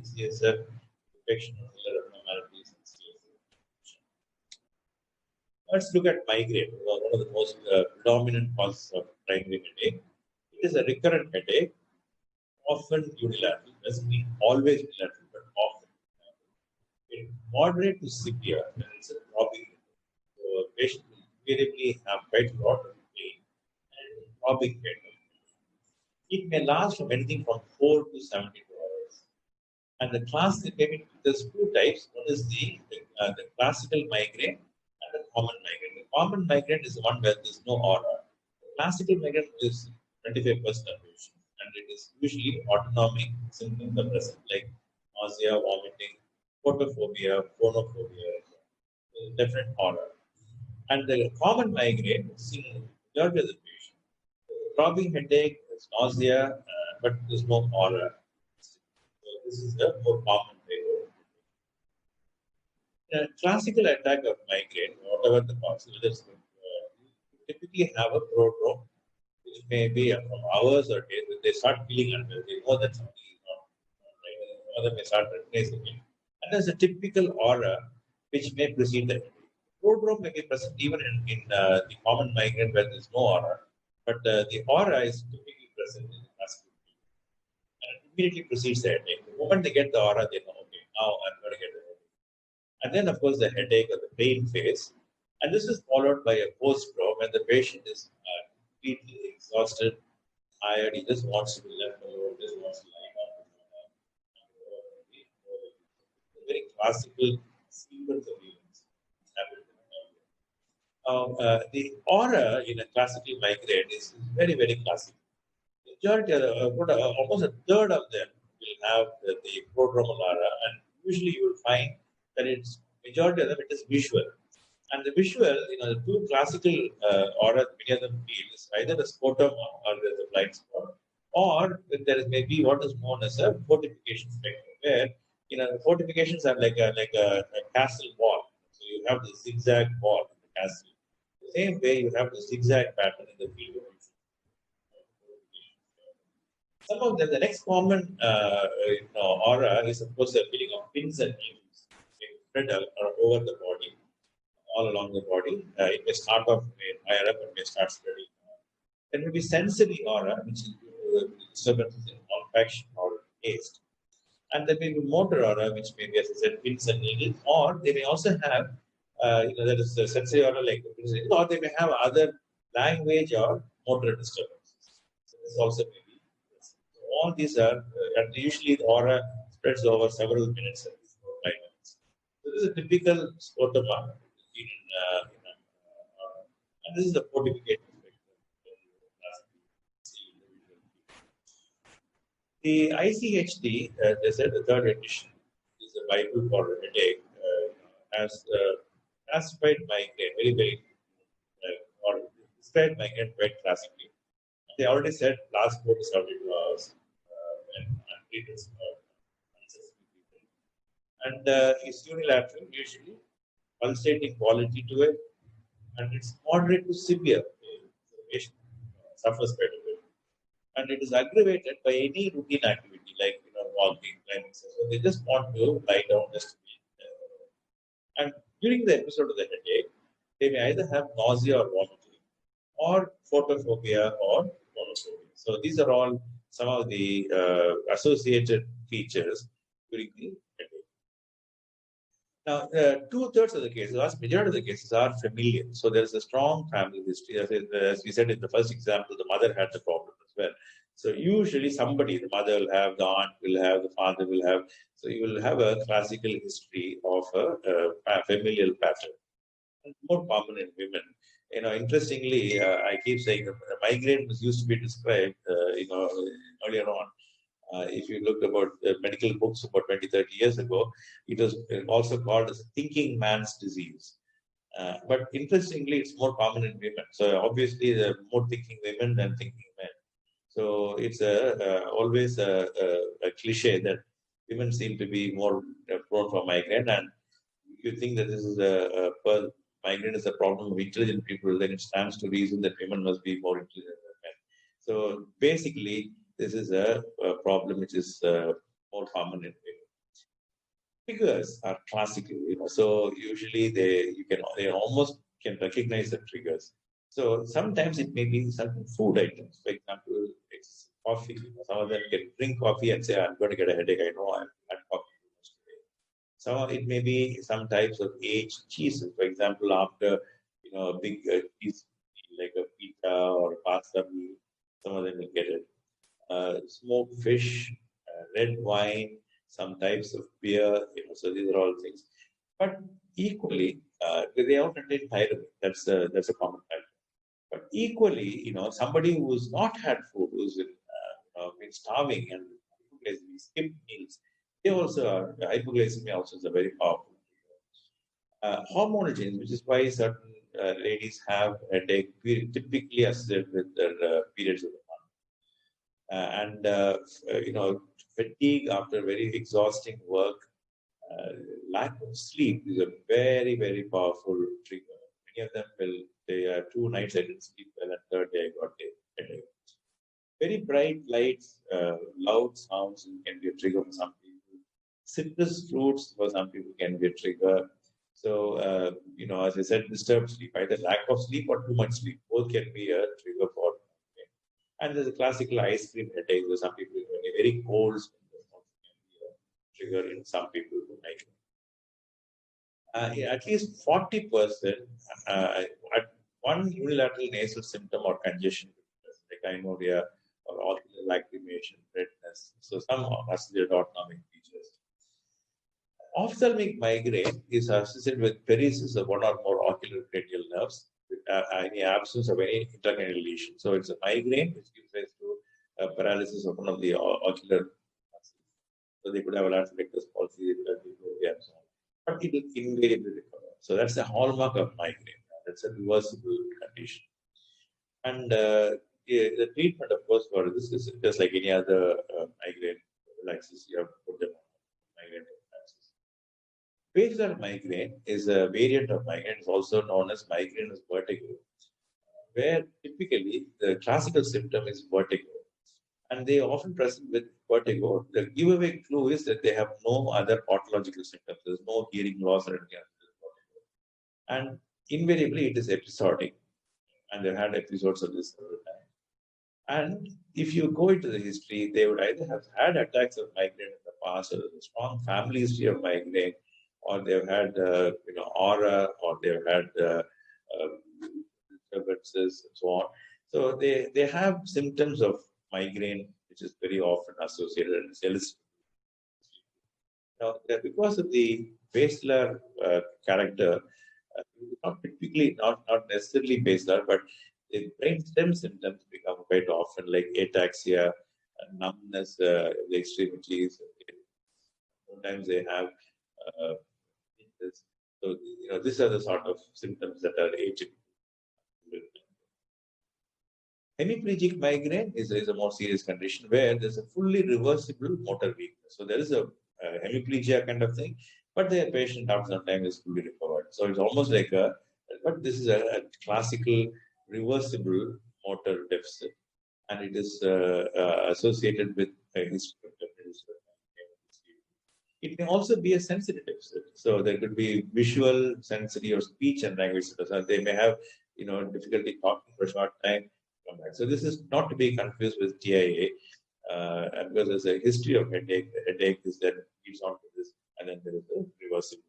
CSF, infection of cellular abnormalities, and CSF. Let's look at migraine, one of the most predominant causes of primary headache. It is a recurrent headache, often unilateral. Doesn't mean always unilateral, but often. Moderate to severe, it's a throbbing. So a patient will invariably have quite a lot of pain and throbbing headache. It may last from anything from 4 to 72 hours. And the class, maybe there's two types. One is the classical migraine and the common migraine. The common migraine is the one where there's no aura. The classical migraine is 25% of patients, and it is usually autonomic symptoms are present, like nausea, vomiting, photophobia, phonophobia, definite aura. And the common migraine is seen in the majority of the patients. Throbbing headache, there's nausea, but there's no aura. So this is the more common way. In a classical attack of migraine, whatever the cause, you typically have a prodrome, which may be from hours or days. When they start feeling unwell, they know that something is not right. Or they may start recognizing it. And there's a typical aura which may precede the headache. Prodrome may be present even in the common migraine where there's no aura, but the aura is typically present in the classical migraine. And it immediately precedes the headache. The moment they get the aura, they know, okay, now I'm going to get a headache. And then, of course, the headache or the pain phase. And this is followed by a post-prodrome when the patient is completely exhausted, tired, he just wants to be left alone, just wants to lie down. A very classical sequence of events happen. The aura in a classical migraine is very, very classic. Majority, almost a third of them will have the prodromal aura, and usually you will find that it's majority of them it is visual. And the visual, the two classical auras many of them feel is either a scrotum or there's a blind spot, or there is maybe what is known as a fortification spectrum, where the fortifications are like a castle wall. So you have the zigzag wall in the castle. The same way you have the zigzag pattern in the field of vision. Some of them, the next common aura is of course the feeling of pins and needles spread over the body. All along the body. It may start off higher up and may start spreading. There may be sensory aura, which is disturbances in olfaction or taste. And there may be motor aura, which may be, as I said, pins and needles, or they may also have, there is a sensory aura like pins and needles, or they may have other language or motor disturbances. So this also may be. So all these are, and usually the aura spreads over several minutes and 5 minutes. So this is a typical scrotum aura. And this is the fortification spectrum. The ICHD, they said the third edition, is the Bible for headache, has classified migraine or described migraine quite classically. They already said last 4 to 72 hours when untreated unsuccessful people. And it's unilateral, usually pulsating quality to it, and it's moderate to severe. The patient suffers quite a bit. And it is aggravated by any routine activity like walking, climbing. So they just want to lie down just to be and during the episode of the headache, they may either have nausea or vomiting, or photophobia or monophobia. So these are all some of the associated features during the headache. Now, 2/3 of the cases, vast majority of the cases are familial. So there is a strong family history. As we said in the first example, the mother had the problem as well. So usually somebody, the mother will have, the aunt will have, the father will have. So you will have a classical history of a familial pattern. And more common in women. Interestingly, I keep saying the migraine was used to be described, earlier on. If you looked about medical books about 20, 30 years ago, it was also called as thinking man's disease. But interestingly, it's more common in women. So obviously, there are more thinking women than thinking men. So it's always a cliche that women seem to be more prone for migraine. And if you think that this is migraine is a problem of intelligent people, then it stands to reason that women must be more intelligent than men. So basically, this is a problem which is more common in women. Triggers are classical, so usually they almost can recognize the triggers. So sometimes it may be certain food items. For example, it's coffee. Some of them can drink coffee and say, "I'm going to get a headache. I know I've had coffee too much today." So it may be some types of aged cheeses. For example, after a big piece like a pita or pasta meal, some of them will get it. Smoked fish, red wine, some types of beer, so these are all things. But equally, they all contain thiramine. That's a common factor. But equally, somebody who's not had food, who's been starving and skip meals, they also are. Hypoglycemia also is a very powerful trigger. Hormonal change, which is why certain ladies have headache, typically associated with their periods of the month. Fatigue after very exhausting work, lack of sleep is a very, very powerful trigger. Many of them they 2 nights I didn't sleep well, and third day I got headache. Very bright lights, loud sounds can be a trigger for some people. Citrus fruits for some people can be a trigger. So, as I said, disturbed sleep, either lack of sleep or too much sleep, both can be a trigger for. And there's a classical ice cream headache where some people when a very cold trigger in some people who like at least 40% at one unilateral nasal symptom or congestion, like rhinorrhea or ocular lacrimation, redness. So some associated autonomic features. Ophthalmic migraine is associated with paresis of one or more ocular cranial nerves, any absence of any intracranial lesion. So it's a migraine which gives rise to paralysis of one of the ocular muscles. So they could have a laryngitis palsy, and so on. But it will invariably recover. So that's the hallmark of migraine. That's a reversible condition. And the treatment, of course, for this is just like any other migraine prophylaxis. You have to put them on migraine prophylaxis. Basilar migraine is a variant of migraine. It's also known as migraine as vertigo, where typically the classical symptom is vertigo. And they often present with vertigo. The giveaway clue is that they have no other pathological symptoms. There's no hearing loss or anything else. And invariably, it is episodic. And they've had episodes of this several times. And if you go into the history, they would either have had attacks of migraine in the past, or there's a strong family history of migraine, or they've had aura, or they've had disturbances and so on. So they have symptoms of migraine, which is very often associated with jealousy. Now, because of the basilar character, not necessarily basilar, but the brain stem symptoms become quite often like ataxia, numbness, the extremities. Sometimes they have So, these are the sort of symptoms that are atypical. Hemiplegic migraine is a more serious condition where there's a fully reversible motor weakness. So there is a hemiplegia kind of thing, but the patient after some time is fully recovered. So it's almost like but this is a classical reversible motor deficit, and it is associated with a history of depression. It may also be a sensory deficit. So there could be visual, sensory, or speech and language. So they may have, difficulty talking for a short time. So this is not to be confused with TIA, because there's a history of headache. The headache is then leads on to this, and then there is a reversible.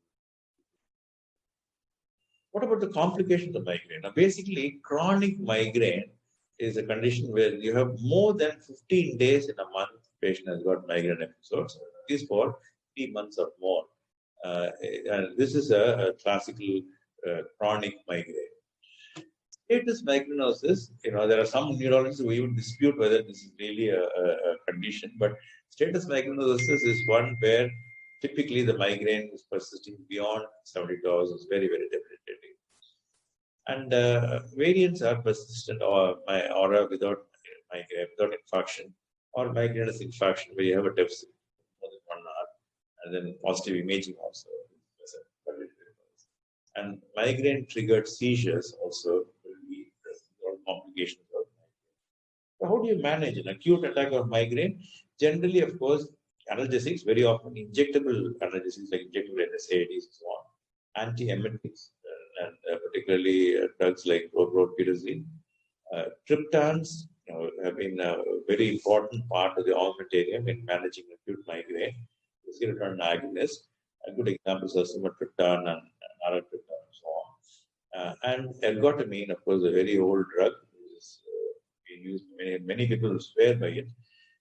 What about the complications of migraine? Now, basically, chronic migraine is a condition where you have more than 15 days in a month, the patient has got migraine episodes, at least for 3 months or more. And this is a classical chronic migraine. Status migrainosis, there are some neurologists who even dispute whether this is really a condition, but status migrainosis is one where typically the migraine is persisting beyond 72 hours. It's very, very debilitating. And variants are persistent or without migraine, without infarction, or migrainous infarction where you have a deficit more than 1 hour, and then positive imaging also. And migraine-triggered seizures also will be complications of migraine. So how do you manage an acute attack of migraine? Generally, of course, analgesics, very often injectable analgesics like injectable NSAIDs and so on, antiemetics, and particularly drugs like chlorpromazine. Triptans have been a very important part of the armamentarium in managing acute migraine. The serotonin agonist, good examples are sumatriptan and naratriptan and so on. And ergotamine, of course, a very old drug, which is being used. Many people swear by it,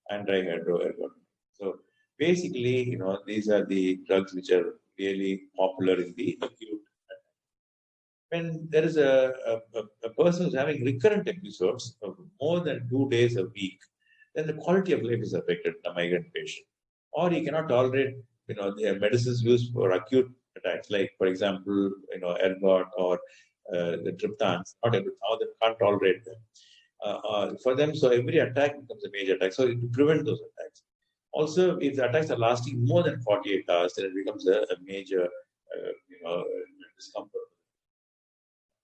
and dihydroergotamine. So basically, these are the drugs which are really popular in the acute. When there is a person who's having recurrent episodes of more than 2 days a week, then the quality of life is affected in a migraine patient. Or he cannot tolerate, the medicines used for acute attacks, like, for example, ergot or the triptans, not able, some of them can't tolerate them. For them, so every attack becomes a major attack. So to prevent those attacks. Also, if the attacks are lasting more than 48 hours, then it becomes a major, discomfort.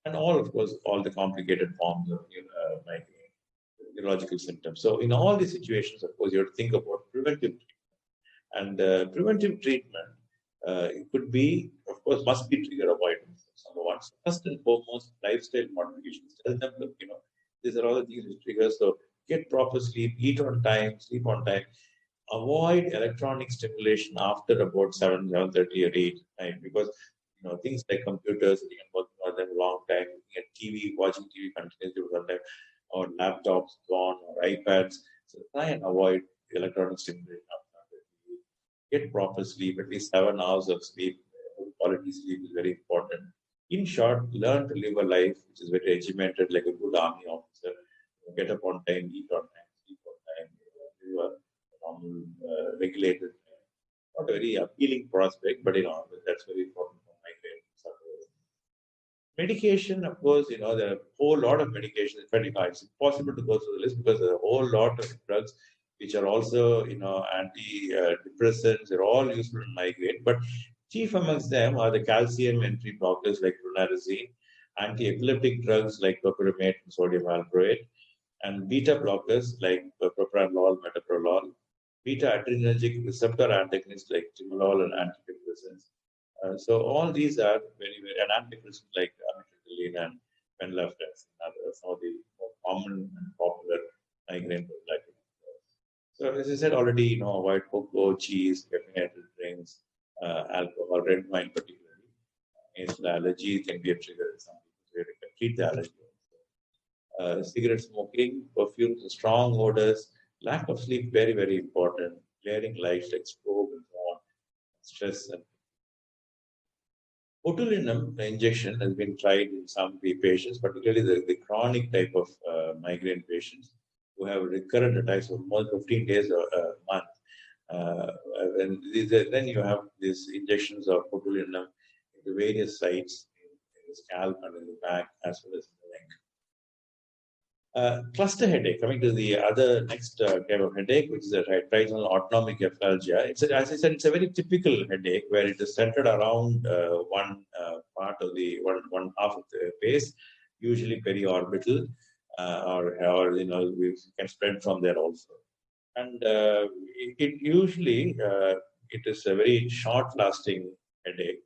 And of course, all the complicated forms of migraine, neurological symptoms. So in all these situations, of course, you have to think about preventive treatment. And preventive treatment, it could be, of course, must be trigger avoidance. Number one. So first and foremost, lifestyle modifications. Tell them, look, these are all the things which trigger. So get proper sleep, eat on time, sleep on time. Avoid electronic stimulation after about 7:30 or 8, right? Because things like computers, you can work on them a long time, looking at TV, watching TV continuously for some time, or laptops, or iPads. So try and avoid electronic stimulation after TV. Get proper sleep, at least 7 hours of sleep. Quality sleep is very important. In short, learn to live a life which is very regimented, like a good army officer. Get up on time, eat on time, sleep on time, live a normal, regulated, not a very appealing prospect, but that's very important for migraine sufferers. Medication, of course, there are a whole lot of medications. In fact, it's impossible to go through the list because there are a whole lot of drugs which are also, antidepressants. They're all useful in migraine, but chief amongst them are the calcium entry blockers like flunarizine, anti-epileptic drugs like topiramate and sodium valproate, and beta blockers like propranolol, metoprolol, beta adrenergic receptor antagonists like timolol and antidepressants. So all these are very, very, and antidepressants like amitriptyline and venlafaxine are some of the more common and popular migraine prophylaxis. So as I said already, avoid cocoa, cheese, caffeinated drinks, alcohol, red wine particularly. Nasal allergy can be a trigger in some people, so you can treat the allergy. Cigarette smoking, perfumes, strong odors, lack of sleep, very, very important. Glaring lights like strobe and so on. Stress. And botulinum injection has been tried in some patients, particularly the chronic type of migraine patients who have recurrent attacks for more than 15 days a month. And then you have these injections of botulinum in the various sites in the scalp and in the back as well as in the neck. Cluster headache, coming to the other next type of headache, which is a trigeminal autonomic epiphalgia. As I said, it's a very typical headache where it is centered around one part of the one half of the face, usually periorbital, or we can spread from there also. And it usually it is a very short-lasting headache,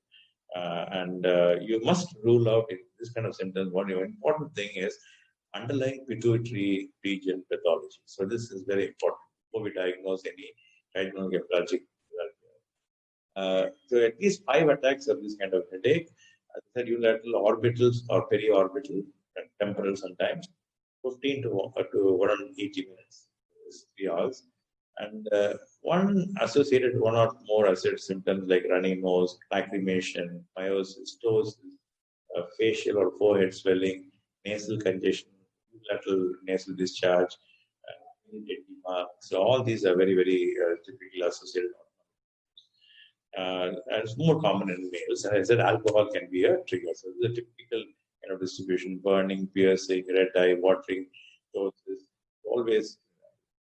and you must rule out this kind of symptoms. One important thing is underlying pituitary region pathology. So this is very important before we diagnose any trigeminal hemiplegic. So at least 5 attacks of this kind of headache. As I said, unilateral orbitals or periorbital and temporal sometimes, 15 to 180 minutes, 3 hours. And one or more associated symptoms like running nose, lacrimation, miosis, ptosis, facial or forehead swelling, nasal congestion, lateral nasal discharge, edema. So all these are very, very typically associated. And it's more common in males. And I said alcohol can be a trigger. So this is a typical distribution: burning, piercing, red eye, watering. So this always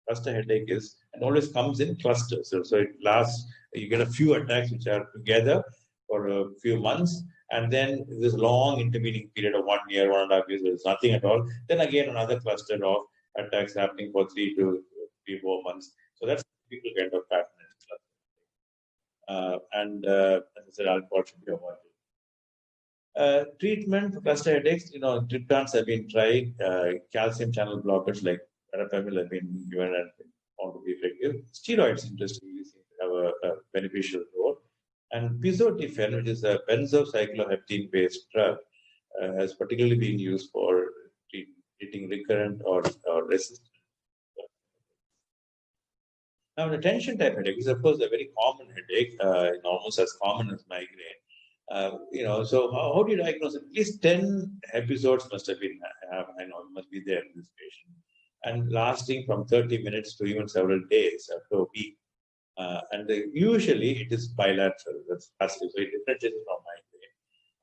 cluster headache is, and always comes in clusters. So it lasts. You get a few attacks which are together for a few months. And then this long intervening period of 1 year, 1.5 years, there's nothing at all. Then again, another cluster of attacks happening for 3 to 4 months. So that's a typical kind of pattern. As I said, alcohol should be avoided. Treatment for cluster headaches, triptans have been tried. Calcium channel blockers like verapamil have been given and found to be effective. Steroids, interestingly, seem to have a beneficial role. And pizotifen, which is a benzocycloheptene-based drug, has particularly been used for treating recurrent or resistant. Now, an attention type headache is, of course, a very common headache, almost as common as migraine. So how do you diagnose it? At least 10 episodes must have been, must be there in this patient, and lasting from 30 minutes to even several days after a week. And usually it is bilateral, that's passive, so it differentiates from migraine.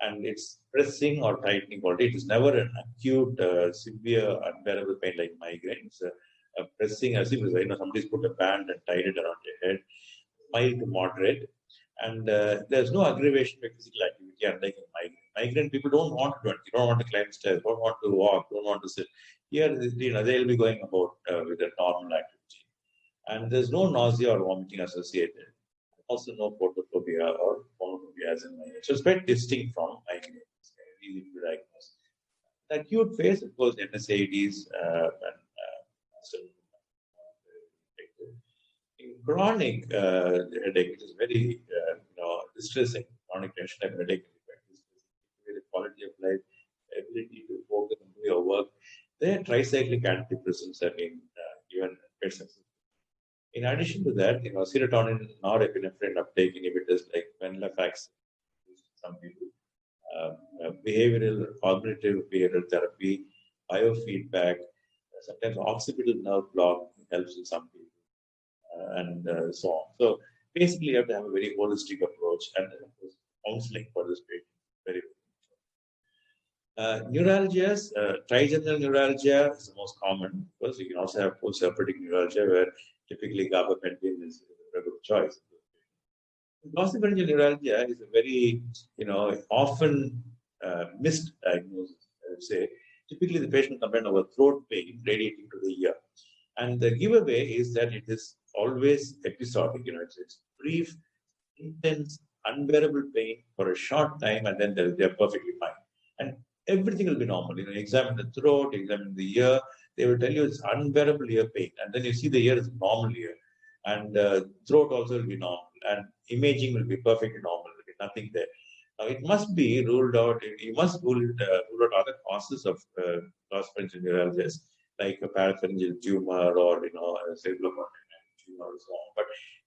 And it's pressing or tightening quality. It is never an acute, severe, unbearable pain like migraine. It's a pressing, as if somebody's put a band and tied it around your head, mild to moderate. And there's no aggravation by physical activity, unlike in migraine. Migraine, people don't want to do it. You don't want to climb stairs, don't want to walk, don't want to sit. Here, they'll be going about with a normal activity. And there's no nausea or vomiting associated. Also, no photophobia or phonophobia as in migraine. So it's quite distinct from migraine. It's easy to diagnose. The acute phase, of course, NSAIDs in chronic headache, it is very distressing. Chronic tension type headache is the quality of life, ability to focus and do your work. Their tricyclic antidepressants have been given quite successful. In addition to that, serotonin, norepinephrine uptake inhibitors like venlafaxine, some people, cognitive behavioral therapy, biofeedback, sometimes occipital nerve block helps in some people, and so on. So basically, you have to have a very holistic approach, and of course, counseling for this patient very important. Neuralgias, trigeminal neuralgia is the most common. Of course, you can also have post-herpetic neuralgia, where typically gabapentin is a good choice. Glossopharyngeal neuralgia is a very, often missed diagnosis, I would say. Typically, the patient complains of a throat pain radiating to the ear. And the giveaway is that it is always episodic. It's brief, intense, unbearable pain for a short time, and then they're perfectly fine. And everything will be normal. Examine the throat, examine the ear. They will tell you it's unbearable ear pain. And then you see the ear is normal ear. And throat also will be normal. And imaging will be perfectly normal. There will be nothing there. Now, it must be ruled out. You must rule out other causes of glossopharyngeal neuralgias, like a parapharyngeal tumor or, a cerebral tumor or so on. But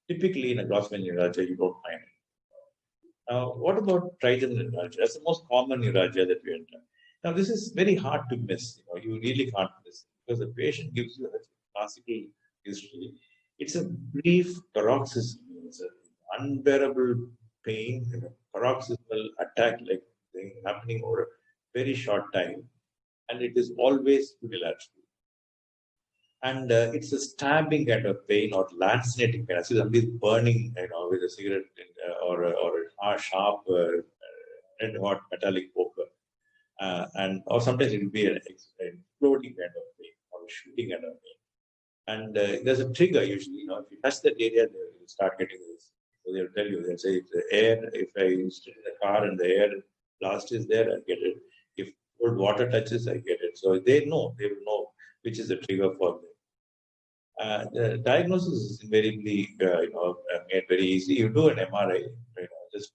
typically, in a glossopharyngeal neuralgia, you don't find it. Now, what about trigeminal neuralgia? That's the most common neuralgia that we enter. Now, this is very hard to miss. You really can't miss, because the patient gives you a classical history. It's a brief paroxysm. It's an unbearable pain, paroxysmal attack like thing happening over a very short time, and it is always unilateral. And it's a stabbing kind of pain or lancinating pain. I see somebody is burning, with a cigarette or a sharp red hot metallic poker, or sometimes it will be an exploding kind of pain or a shooting kind of pain. And there's a trigger usually. If you touch that area, they will start getting this. So they'll tell you, they'll say, if I sit in the car and the air blast is there, I get it. If cold water touches, I get it. So they will know which is the trigger for them. The diagnosis is invariably, made very easy. You do an MRI, just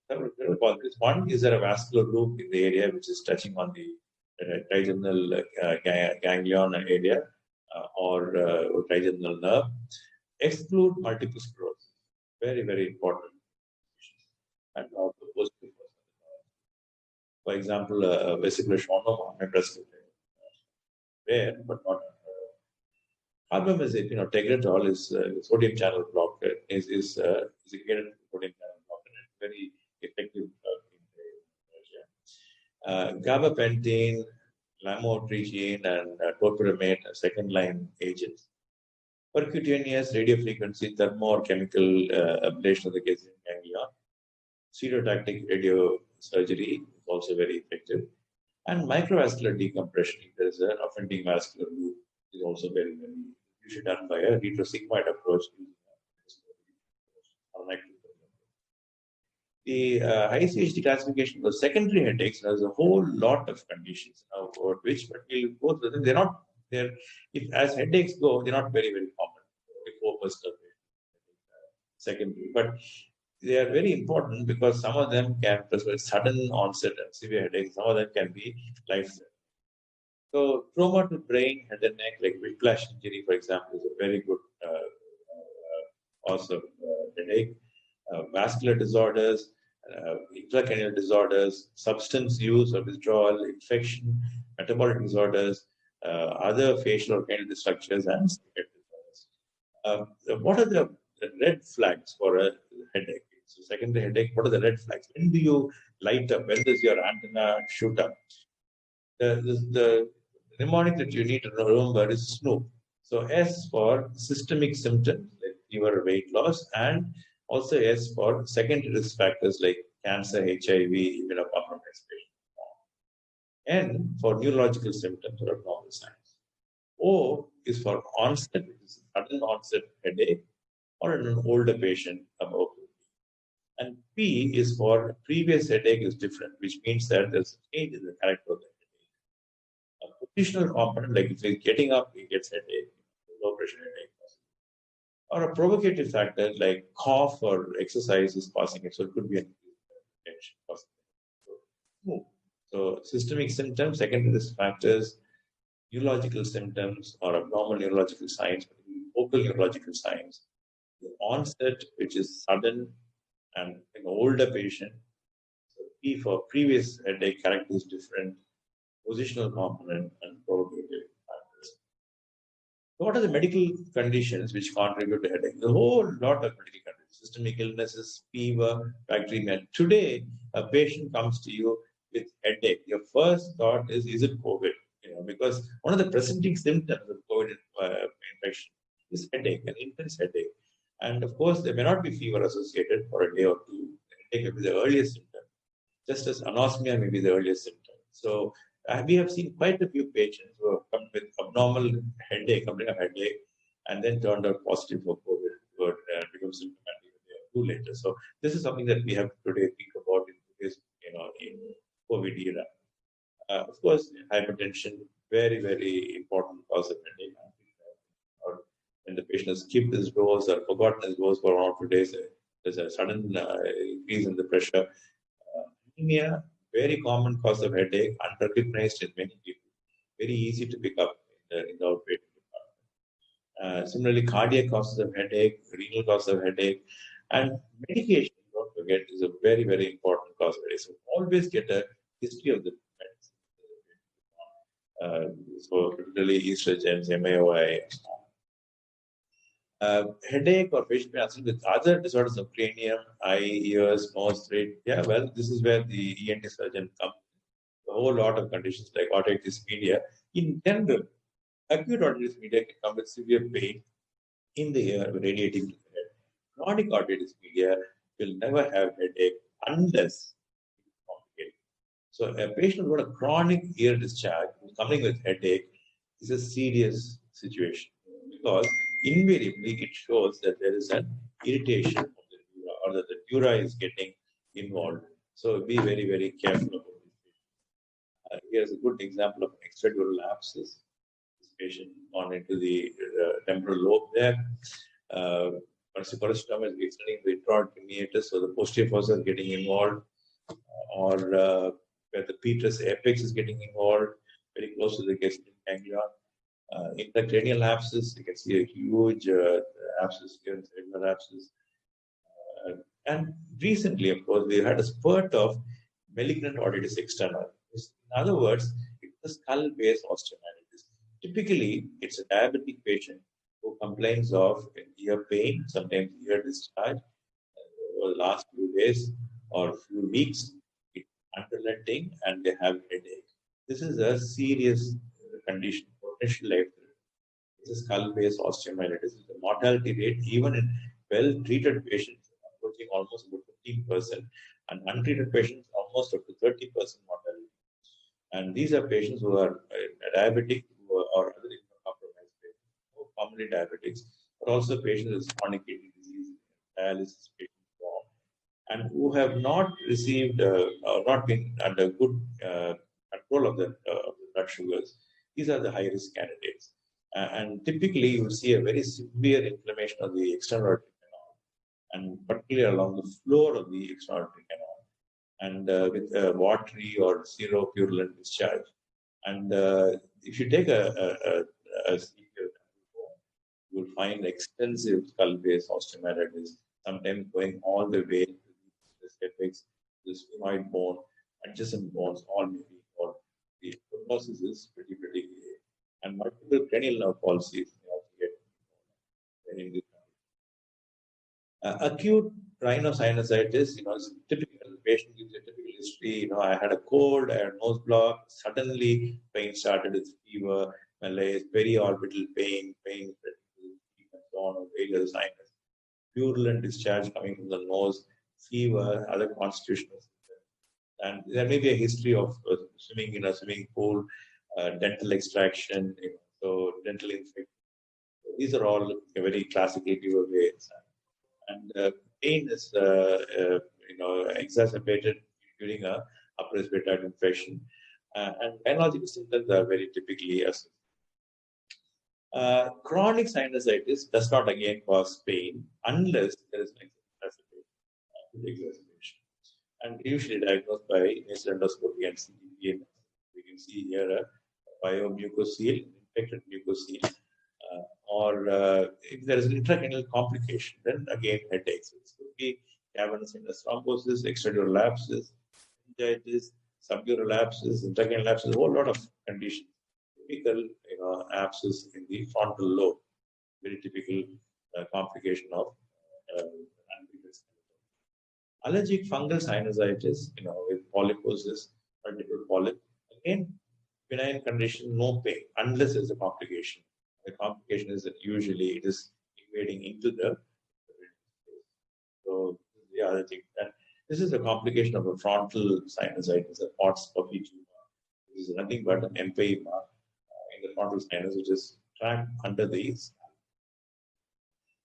this. One, is there a vascular loop in the area which is touching on the trigeminal ganglion area or trigeminal nerve? Exclude multiple sclerosis. Very, very important. And also positive. For example, vesicular schwannoma, rare but not. Problem is that Tegretol is sodium channel blocker is a sodium channel blocker and very effective in gabapentin, lamotrigine, and topiramate are second line agents. Percutaneous radiofrequency thermo or chemical ablation of the gazing ganglion. Stereotactic radiosurgery is also very effective. And microvascular decompression, if there is an offending vascular loop, is also very, very usually done by a retrosigmoid approach. The ICHD classification for secondary headaches has a whole lot of conditions about which, but we'll go through them. They're not there. If as headaches go, they're not very, very common. Only 4% of secondary, but they are very important because some of them can sudden onset and severe headaches. Some of them can be life-threatening. So trauma to brain, head and neck, like whiplash injury, for example, is a very good cause of headache. Vascular disorders, intracranial disorders, substance use or withdrawal, infection, metabolic disorders, other facial or cranial structures, and psychiatric disorders. What are the red flags for a headache? So secondary headache, what are the red flags? When do you light up? When does your antenna shoot up? The mnemonic that you need to remember is SNOOP. So S for systemic symptoms like fever, weight loss, and also S for secondary risk factors like cancer, HIV, immunocompromised. N for neurological symptoms or abnormal signs. O is for onset, which is sudden onset headache, or in an older patient above 50. And P is for previous headache is different, which means that there's a change in the character of the headache. A positional component, like if he's getting up, he gets headache, low pressure headache. Or a provocative factor like cough or exercise is causing it. So it could be an tension. So systemic symptoms, secondary risk factors, neurological symptoms or abnormal neurological signs, focal neurological signs. The onset, which is sudden and in an older patient. So P for previous headache character is different, positional component and provocative factors. So what are the medical conditions which contribute to headache? There's a whole lot of medical conditions, systemic illnesses, fever, bacteremia. Today, a patient comes to you with headache. Your first thought is it COVID? Because one of the presenting symptoms of COVID infection is headache, an intense headache. And of course, there may not be fever associated for a day or two. Headache may be the earliest symptom, just as anosmia may be the earliest symptom. So we have seen quite a few patients who have come with abnormal headache, complaint of headache, and then turned out positive for COVID, or become symptomatic a day or two later. So this is something that we have to today think about in today's, in COVID era. Of course, hypertension, very, very important cause of headache. Or when the patient has skipped his dose or forgotten his dose for 1 or 2 days, there's a sudden increase in the pressure. Anemia, very common cause of headache, unrecognized in many people. Very easy to pick up in the outpatient department. Similarly, cardiac causes of headache, renal causes of headache, and medication, don't forget, is a very, very important cause of headache. So always get a history of the medicine. So particularly estrogens, MAOI, and so on. Headache or facial pain associated with other disorders of cranium, eye, ears, nose, throat. Yeah, well, this is where the ENT surgeon comes. A whole lot of conditions like otitis media. In general, acute otitis media can come with severe pain in the ear radiating to the head. Chronic otitis media will never have headache unless it's complicated. So a patient with a chronic ear discharge coming with headache is a serious situation because invariably it shows that there is an irritation of the dura or that the dura is getting involved. So be very, very careful about this. Here's a good example of extradural abscess. This patient gone into the temporal lobe there. Puffy Tumour is extending the Intracranial meatus, so the posterior fossa is getting involved, or where the petrous apex is getting involved, very close to the gastric ganglion. Intracranial abscess, you can see a huge abscess here, cellular abscess. And recently, of course, we had a spurt of malignant otitis externa. In other words, it's a skull-based osteomyelitis. Typically, it's a diabetic patient who complains of ear pain, sometimes ear discharge over the last few days or few weeks. It's unrelenting and they have headache. This is a serious condition, potential life threat. It's a skull-based osteomyelitis. The mortality rate, even in well-treated patients, approaching almost about 15%, and untreated patients almost up to 30% mortality. And these are patients who are diabetic or other immunocompromised patients, who are commonly diabetics, but also patients with chronic kidney disease, dialysis patients, and who have not received or not been under good control of the blood sugars. These are the high-risk candidates. And typically, you will see a very severe inflammation of the external aortic canal, and particularly along the floor of the external aortic canal, and with a watery or seropurulent discharge. And if you take a CT, you will find extensive skull-based osteomyelitis, sometimes going all the way to the apex, the sphenoid bone, adjacent bones, all may be involved. The prognosis is pretty clear. And multiple cranial nerve palsies may also get involved in this condition. Acute rhinosinusitis, is typical. The patient gives a typical history. I had a cold, I had a nose block. Suddenly, pain started with fever, malaise, periorbital pain, and so on, various sinus, purulent discharge coming from the nose, fever, other constitutional symptoms. And there may be a history of swimming in a swimming pool, dental extraction, so dental infection. So these are all very classical fever ways. And pain is, exacerbated during a upper respiratory infection. And gynecological symptoms are very typically associated. Chronic sinusitis does not again cause pain unless there is an exacerbation. And usually diagnosed by nasal endoscopy and CT. We can see here a biomucosal, infected mucosal. Or if there is an intracranial complication, then again headaches. It could be cavernous sinus thrombosis, extradural abscess, meningitis, subdural abscess, intracranial abscess, a whole lot of conditions. Typical, abscess in the frontal lobe, very typical complication of allergic fungal sinusitis, with polyposis, multiple polyp. Again, benign condition, no pain, unless there's a complication. The complication is that usually it is invading into the so the other thing. And this is a complication of a frontal sinusitis, a Puffy Tumour. This is nothing but an empyema in the frontal sinus, which is trapped under the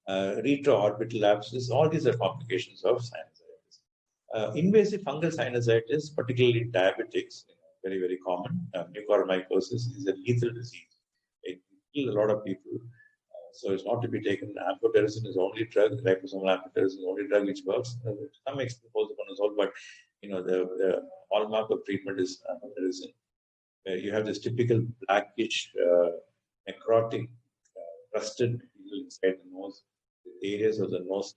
retroorbital abscess. All these are complications of sinusitis. Invasive fungal sinusitis, particularly diabetics, very, very common. Mucormycosis is a lethal disease. It kills a lot of people. So it's not to be taken. Amphotericin is the only drug, liposomal amphotericin is the only drug which works. To some extent, posaconazole, but the hallmark of treatment is amphotericin. You have this typical blackish, necrotic, crusted material inside the nose, the areas of the nose.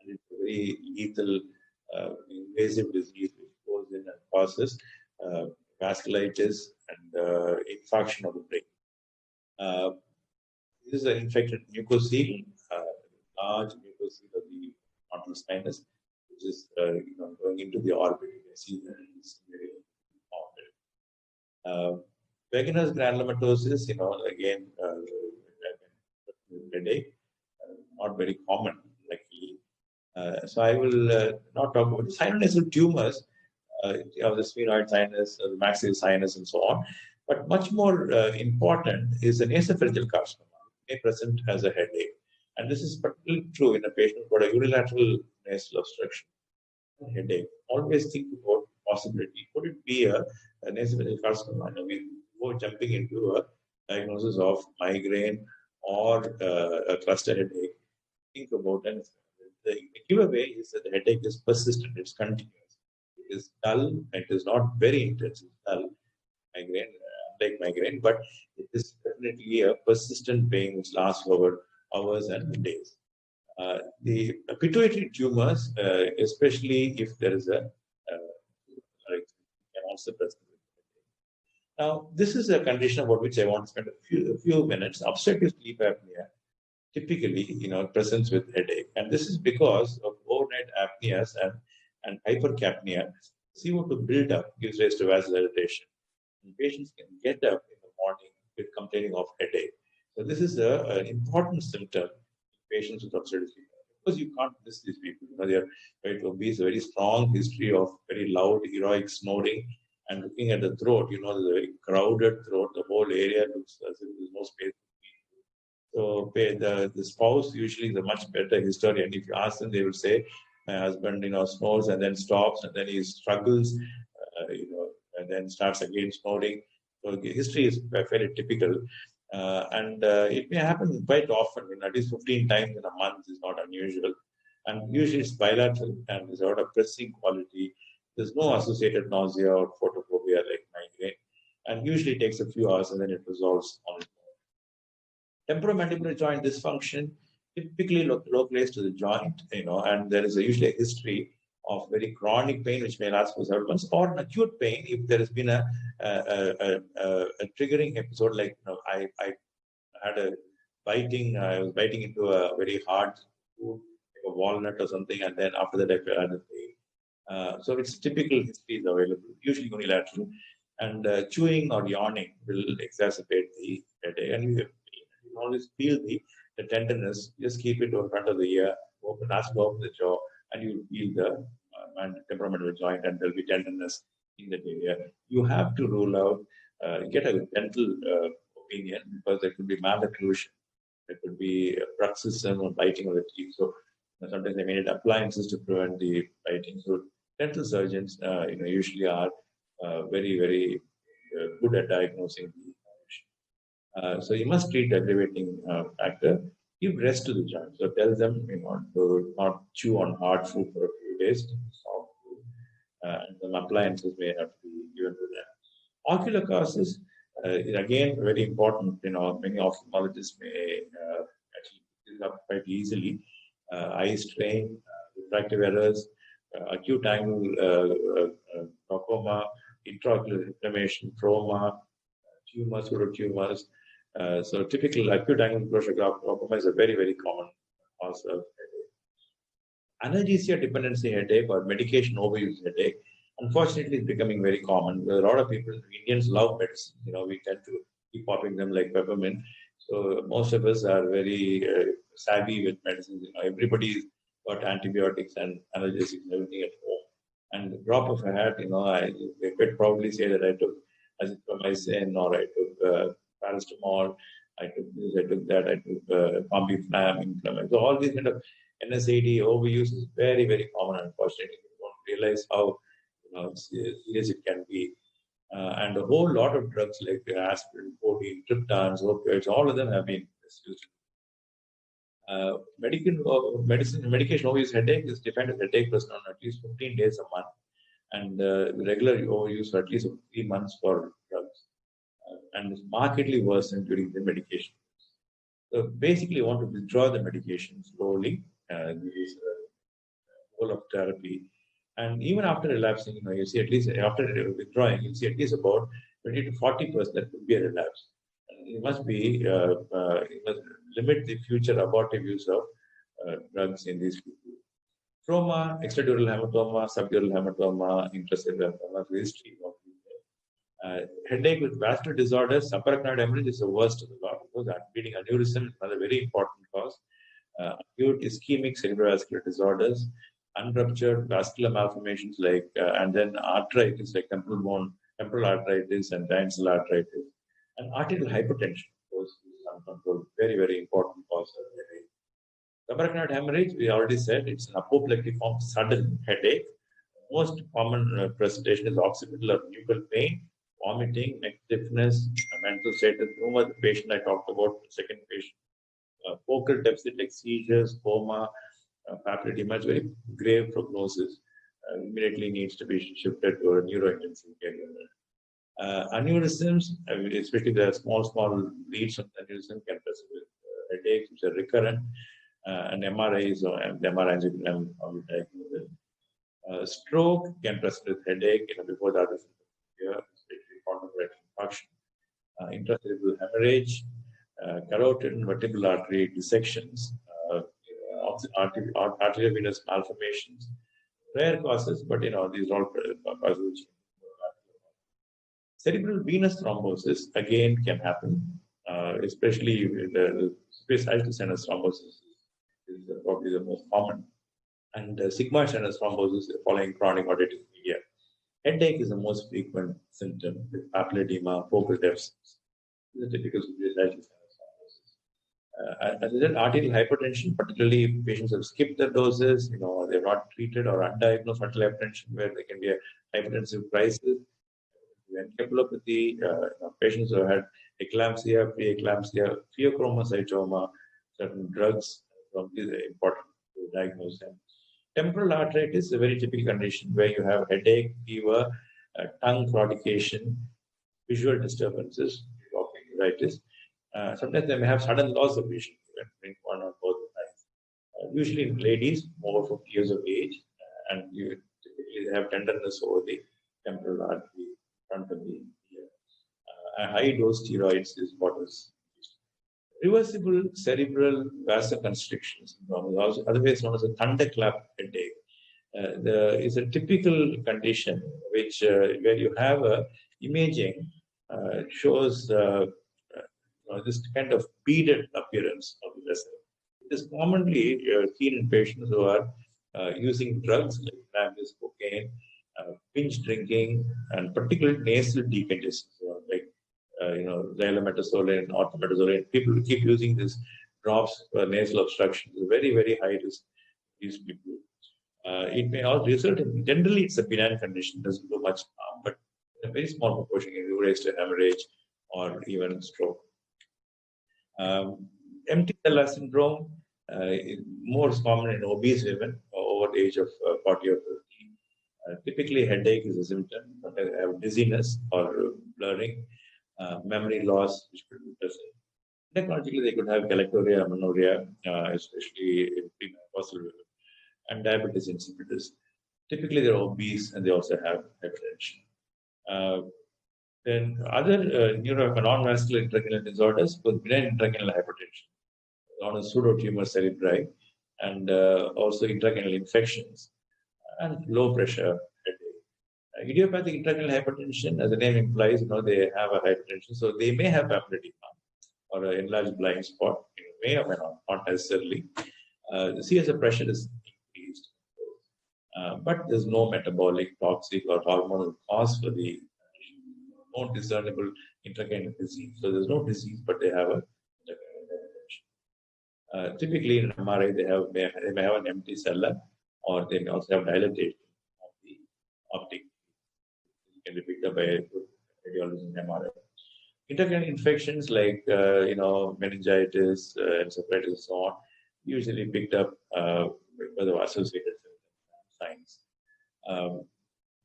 And it's a very lethal, invasive disease which goes in and causes vasculitis and infarction of the brain. This is an infected mucocele, large mucocele of the frontal sinus, which is going into the orbit. You can see that it's very orbit. Vaginous granulomatosis, again, headache, not very common, luckily. So I will not talk about sinonasal tumors of the sphenoid sinus, the maxillary sinus, and so on. But much more important is an nasopharyngeal carcinoma, may present as a headache. And this is particularly true in a patient who got a unilateral nasal obstruction, headache. Always think about possibility. Could it be a nasopharyngeal carcinoma? And we go jumping into a diagnosis of migraine or a cluster headache. Think about it. The giveaway is that the headache is persistent, it's continuous. It is dull, it is not very intense, it's dull, migraine, like migraine, but it is definitely a persistent pain which lasts over hours and days. The pituitary tumors, especially if there is a can also present. Now, this is a condition about which I want to spend a few minutes. Obstructive sleep apnea typically, presents with headache, and this is because of overnight apneas and hypercapnia. CO2 buildup gives rise to vasodilatation. And patients can get up in the morning with complaining of headache. So this is an important symptom in patients with obstructive sleep apnea. Because you can't miss these people. They are very obese, a very strong history of very loud, heroic snoring. And looking at the throat, there's a very crowded throat. The whole area looks as if there's no space. So the spouse usually is a much better historian. If you ask them, they will say, my husband, snores and then stops and then he struggles, and then starts again snoring. So the history is fairly typical. And it may happen quite often, at least 15 times in a month is not unusual. And usually it's bilateral and is out of pressing quality. There's no associated nausea or photophobia like migraine. And usually it takes a few hours and then it resolves on its own. Temporomandibular joint dysfunction typically localized to the joint, and there is usually a history of very chronic pain which may last for several months, or an acute pain if there has been a triggering episode like I had a biting. I was biting into a very hard food, like a walnut or something, and then after that I had a pain. So it's typical history is available, usually unilateral, and chewing or yawning will exacerbate the headache. And you always feel the tenderness. Just keep it in front of the ear, ask to open the jaw, and you feel the temporomandibular joint, and there'll be tenderness in that area. You have to rule out, get a dental opinion, because there could be malocclusion, there could be bruxism or biting of the teeth. So sometimes they may need appliances to prevent the biting. So dental surgeons, usually are very, very good at diagnosing the condition. So you must treat the aggravating factor. Give rest to the joint. So tell them, to not chew on hard food for a few days, soft food, and some appliances may have to be given to them. Ocular causes, again, very important. Many ophthalmologists may actually pick this up quite easily. Eye strain, refractive errors, acute angle glaucoma, intraocular inflammation, trauma, tumors, pseudotumors. So typical acute angle glaucoma is a very, very common cause of headache. Analgesia dependency headache or medication overuse headache, unfortunately, is becoming very common. A lot of people, Indians love medicine. We tend to keep popping them like peppermint. So most of us are very savvy with medicines. Everybody's got antibiotics and analgesics and everything at home. And the drop of a hat, I could probably say that I took azithromycin or I took paracetamol, I took this, I took that, I took Combiflam, inflammation. So all these kind of NSAID overuse is very, very common. Unfortunately, we don't realize how serious it can be. And a whole lot of drugs like aspirin, codeine, triptans, opioids, all of them have been misused. Medication overuse headache is defined as headache present on at least 15 days a month, and regular overuse for at least 3 months for drugs, and is markedly worsened during the medication. So basically, you want to withdraw the medication slowly. This is a goal of therapy. And even after relapsing, you see at least after withdrawing, you see at least about 20 to 40% that could be a relapse. And it must limit the future abortive use of drugs in these people. Trauma, extradural hematoma, subdural hematoma, intracellular hematoma, history of headache with vascular disorders, subarachnoid hemorrhage is the worst of the lot. Because bleeding aneurysm is another very important cause. Acute ischemic cerebrovascular disorders, unruptured vascular malformations and then arthritis like temporal arthritis and giant cell arthritis, and arterial hypertension, of course, is uncontrolled. Very, very important cause of headache. Subarachnoid hemorrhage, we already said, it's an apoplectic form, sudden headache. Most common presentation is occipital or nuchal pain, vomiting, neck stiffness, mental status. Remember the patient I talked about, the second patient. Focal deficit like seizures, coma, papillary edema, very grave prognosis. Immediately needs to be shifted to a neurointensive care unit. Aneurysms, especially the small leads of aneurysm, can present with headaches which are recurrent, and MRIs or MR angiogram will diagnose it. Stroke can present with headache before the other symptoms appear, especially concomitant infarction. Intracerebral hemorrhage, carotid and vertebral artery dissections, arteriovenous malformations, rare causes, but these are all causes. Cerebral venous thrombosis again can happen, especially the specialized sinus thrombosis is probably the most common, and sigmoid sinus thrombosis following chronic otitis media. Headache is the most frequent symptom with papillary edema, focal deficits. This is a typical specialized sinus thrombosis. As I said, arterial hypertension, particularly patients have skipped their doses, they're not treated or undiagnosed arterial hypertension where there can be a hypertensive crisis. Encephalopathy, patients who had eclampsia, pre-eclampsia, pheochromocytoma, certain drugs is important to diagnose them. Temporal arthritis is a very typical condition where you have headache, fever, tongue claudication, visual disturbances, oculitis. Sometimes they may have sudden loss of vision, when one or both eyes. Usually in ladies over 50 years of age, and you typically have tenderness over the temporal artery, front of the ear. High dose steroids is what is used. Reversible cerebral vasoconstriction syndrome is also otherwise known as a thunderclap headache. Is a typical condition which where you have a imaging shows this kind of beaded appearance of the vessel. It is commonly seen in patients who are using drugs like cannabis, cocaine, binge drinking, and particularly nasal decongestion, like xylometazoline, orthometazoline. People who keep using these drops for nasal obstruction is very, very high risk. These people. It may also result in, generally, it's a benign condition, doesn't do much harm, but in a very small proportion can give rise to hemorrhage or even stroke. Empty cell syndrome is more common in obese women over the age of 40 or 50. Typically, headache is a symptom, but they have dizziness or blurring, memory loss, which could be present. Technologically, they could have galactorrhea, amenorrhea, especially in premenopausal women, and diabetes insipidus. Typically, they're obese and they also have hypertension. Then other non-vascular intracranial disorders, both benign intracranial hypertension, known as pseudotumor cerebri, and also intracranial infections, and low pressure headache. Idiopathic intracranial hypertension, as the name implies, they have a hypertension, so they may have papillary edema or an enlarged blind spot. May or may not necessarily. The CSF pressure is increased, but there's no metabolic, toxic, or hormonal cause for the no discernible intracranial disease. So there's no disease, but they have a hypertension. Typically, in MRI, they may have an empty cella, or they may also have dilatation of the optic. It can be picked up by radiology and MRI. Intracranial infections like meningitis, encephalitis, and so on, usually picked up because of associated signs.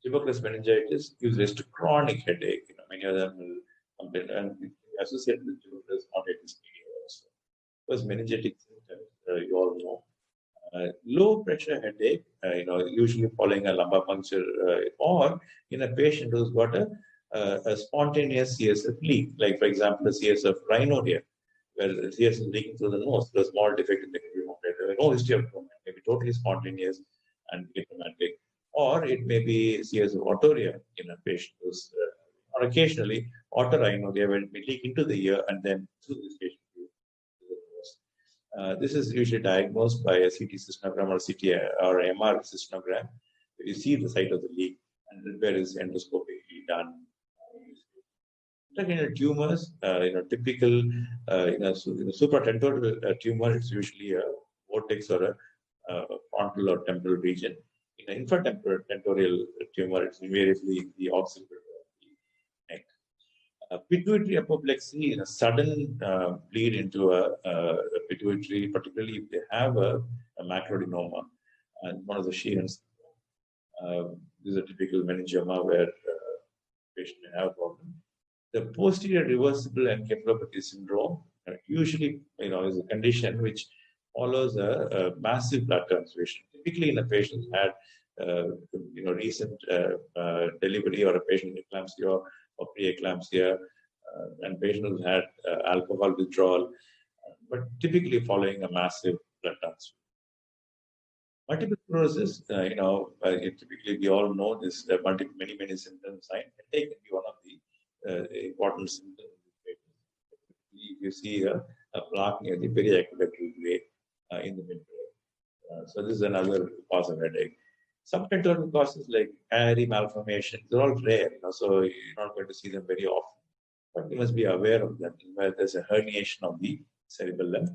Tuberculous meningitis gives rise to chronic headache. Many of them will complain, and associated with tuberculous otitis media also. Because meningitic symptoms, you all know. Low pressure headache, usually following a lumbar puncture, or in a patient who's got a a spontaneous CSF leak, like for example, a CSF rhinorrhea, where the CSF is leaking through the nose, there's a small defect in the trauma. There is no history of trauma. It may be totally spontaneous and asymptomatic, or it may be CSF otorrhea in a patient who's, or occasionally otorrhinorrhea when it may leak into the ear and then through this patient to the nose. This is usually diagnosed by a CT cystogram or CT or MR cystogram. You see the site of the leak and repair is endoscopically done. Intracranial tumors, typical, supratentorial tumor, it's usually a vortex or a frontal or temporal region. In an infratentorial tumor, it's invariably the occipital neck. Pituitary apoplexy is a sudden bleed into a pituitary, particularly if they have a macroadenoma. And one of the Sheehan's, this is a typical meningioma where patient may have a problem. The posterior reversible encephalopathy syndrome usually, is a condition which follows a massive blood transfusion. Typically, in a patient who had, recent delivery or a patient eclampsia or pre-eclampsia, and patient who had alcohol withdrawal, but typically following a massive blood transfusion. Multiple sclerosis, typically we all know this many symptoms. Headache can be one of the important symptoms. If you see a plaque near the periaqueductal way in the midbrain. So this is another cause of headache. Subtentorial causes like canary malformation, they're all rare, so you're not going to see them very often. But you must be aware of them, where there's a herniation of the cerebellum.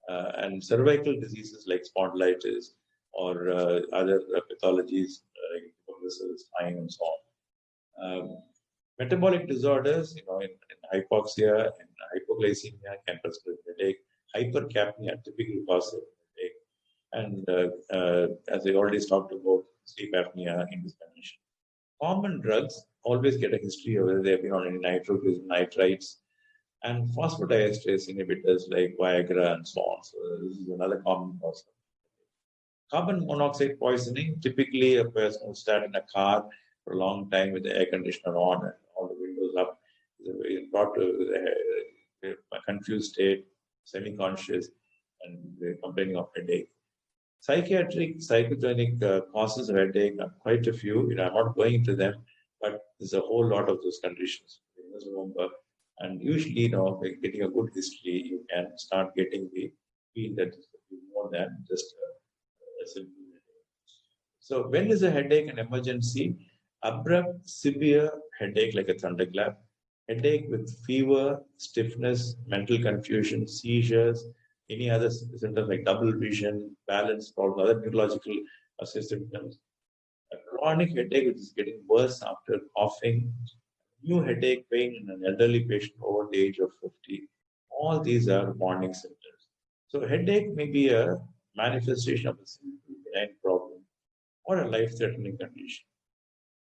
And cervical diseases like spondylitis or other pathologies like tuberculosis, spine, and so on. Metabolic disorders, in hypoxia and hypoglycemia can prescribe headache. Hypercapnia, typical cause of headache. And as I already talked about, sleep apnea in this condition. Common drugs always get a history of whether they have been on any nitrites and phosphodiesterase inhibitors like Viagra and so on. So this is another common cause. Carbon monoxide poisoning, typically a person who sat in a car for a long time with the air conditioner on and all the windows up, is brought to a confused state, semi-conscious, and complaining of headache. Psychiatric, psychogenic causes of headache are quite a few. I'm not going into them, but there's a whole lot of those conditions. Remember, and usually, by getting a good history, you can start getting the feel that is more than just a simple headache. So, when is a headache an emergency? Abrupt, severe headache like a thunderclap, headache with fever, stiffness, mental confusion, seizures, any other symptoms like double vision, balance problems, other neurological symptoms. A chronic headache which is getting worse after coughing, new headache pain in an elderly patient over the age of 50. All these are warning symptoms. So headache may be a manifestation of a simple benign problem or a life-threatening condition.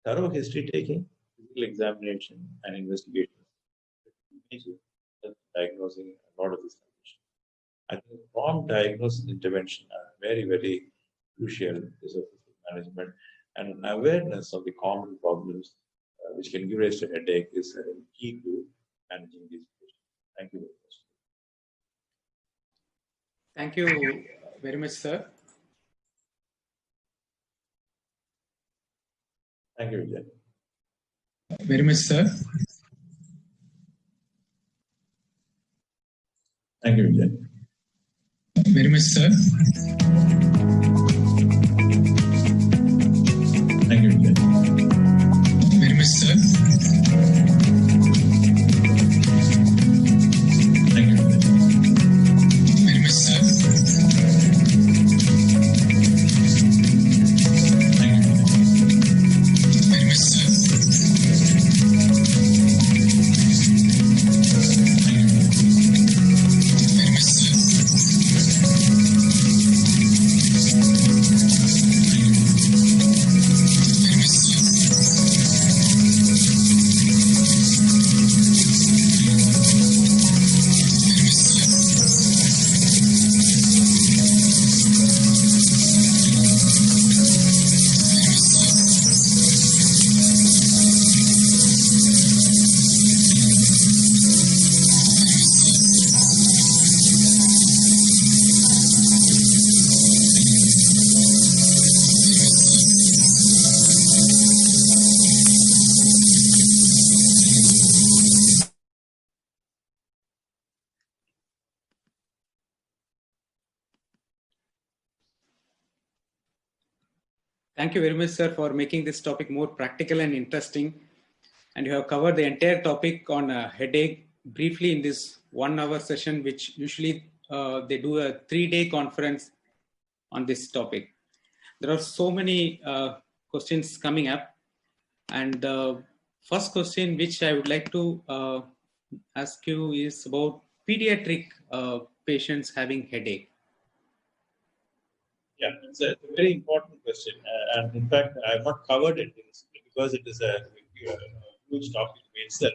Thorough history taking, physical examination, and investigation diagnosing a lot of these conditions. I think prompt diagnosis and intervention are very, very crucial to surface management, and awareness of the common problems which can give rise to headache is key to managing these patients. Thank you very much. Thank you very much, sir. Thank you, Vijay. Very much, sir. Thank you, Vijay. Very much, sir. Thank you, Vijay. Very much, sir. Thank you, Vijay. Very much, sir. Thank you, Vijay. Very much, sir. Very much, sir. Thank you very much, sir, for making this topic more practical and interesting. And you have covered the entire topic on headache briefly in this 1 hour session, which usually they do a 3-day conference on this topic. There are so many questions coming up. And the first question which I would like to ask you is about pediatric patients having headache. Yeah, it's a very important question. And in fact, I have not covered it because it is a huge topic in itself.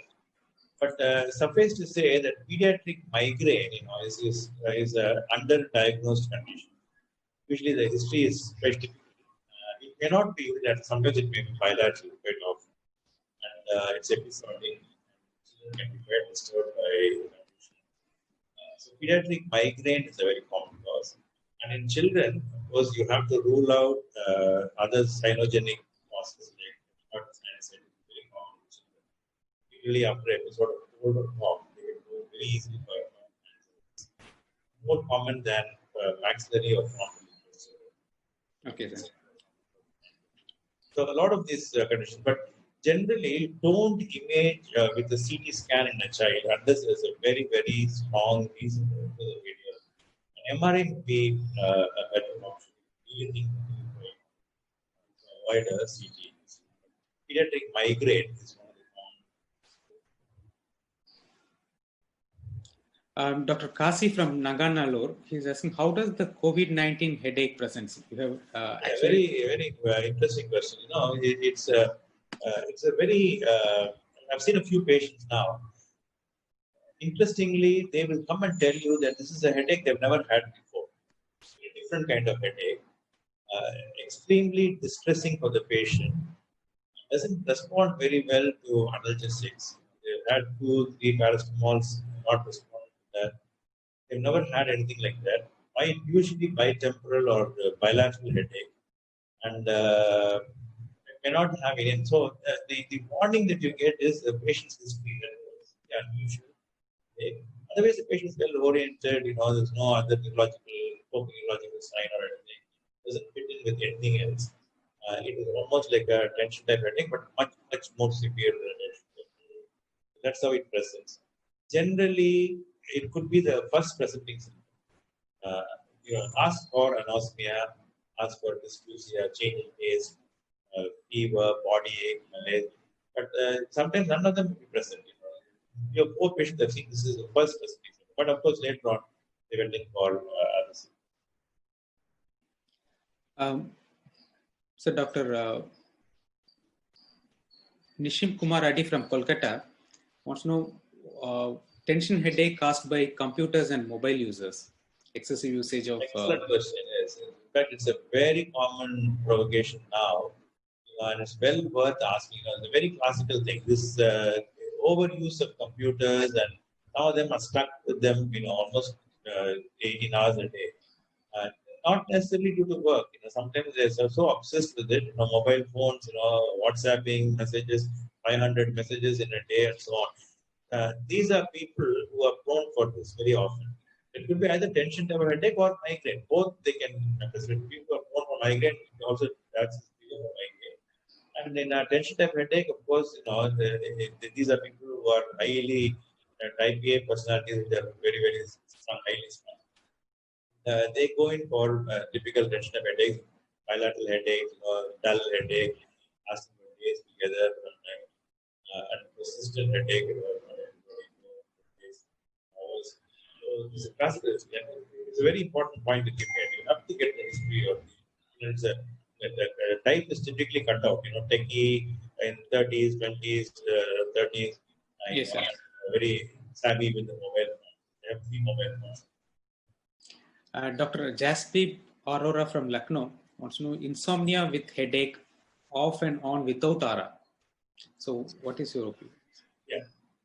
But suffice to say that pediatric migraine, is a underdiagnosed condition. Usually the history is quite typical. It may not be that sometimes it may be bilateral quite often. And it's episodic. Children can be quite disturbed by condition. So pediatric migraine is a very common cause. And in children, of course, you have to rule out other cyanogenic causes like sinusitis, very common in children. Usually after episode of cold or cough, they can go very easily for more common than maxillary or frontal. Okay, sir. So a lot of these conditions, but generally don't image with the CT scan in a child unless there's a very, very strong reason for the video. An MRI would be a better option. You think avoid a CT. Pediatric migraine is one of the common. Dr. Kasi from Naganallur, he's asking, how does the COVID-19 headache present? You have very, very interesting question. It's a very. I've seen a few patients now. Interestingly, they will come and tell you that this is a headache they've never had before. It's a different kind of headache, extremely distressing for the patient. Doesn't respond very well to analgesics. They've had 2-3 paracetamols, not responded to that. They've never had anything like that. Usually bitemporal or bilateral headache, and cannot have any. So the warning that you get is the patient's history that was unusual. Otherwise, the patient is well oriented. There's no other neurological sign or anything. Doesn't fit in with anything else. It is almost like a tension type headache, but much more severe than a tension type headache. That's how it presents. Generally, it could be the first presenting symptom. Ask for anosmia, ask for dysgeusia, change in taste, fever, body ache, malaise. But sometimes none of them will be present. You have 4 patients that have seen this is the first presenting symptom. But of course, later on, they will link for other symptoms. So, Dr. Nishim Kumar Addy from Kolkata wants to know tension headache caused by computers and mobile users. Excessive usage of. Excellent question. Yes. In fact, it's a very common provocation now, and it's well worth asking. It's a very classical thing. This overuse of computers, and some of them are stuck with them. Almost 18 hours a day. Not necessarily due to work. Sometimes they're so obsessed with it. Mobile phones. WhatsApping messages, 500 messages in a day, and so on. These are people who are prone for this very often. It could be either tension type of headache or migraine. Both they can manifest. People are prone for migraine. Also, that's migraine. And in a tension type headache, of course, these are people who are highly type A personalities. They are very, very strong, highly strong. They go in for typical tension type headaches, bilateral headache, dull headache, lasting for days together, and persistent headache. It's a classical. It's a very important point that you made. You have to get the history of the type is typically cut out. Techie in 30s, 20s, 30s. Yes, sir. Very savvy with the mobile phone. They have 3 mobile phones. Dr. Jaspreet Aurora from Lucknow wants to know insomnia with headache off and on without aura. So, what is your opinion? Yeah.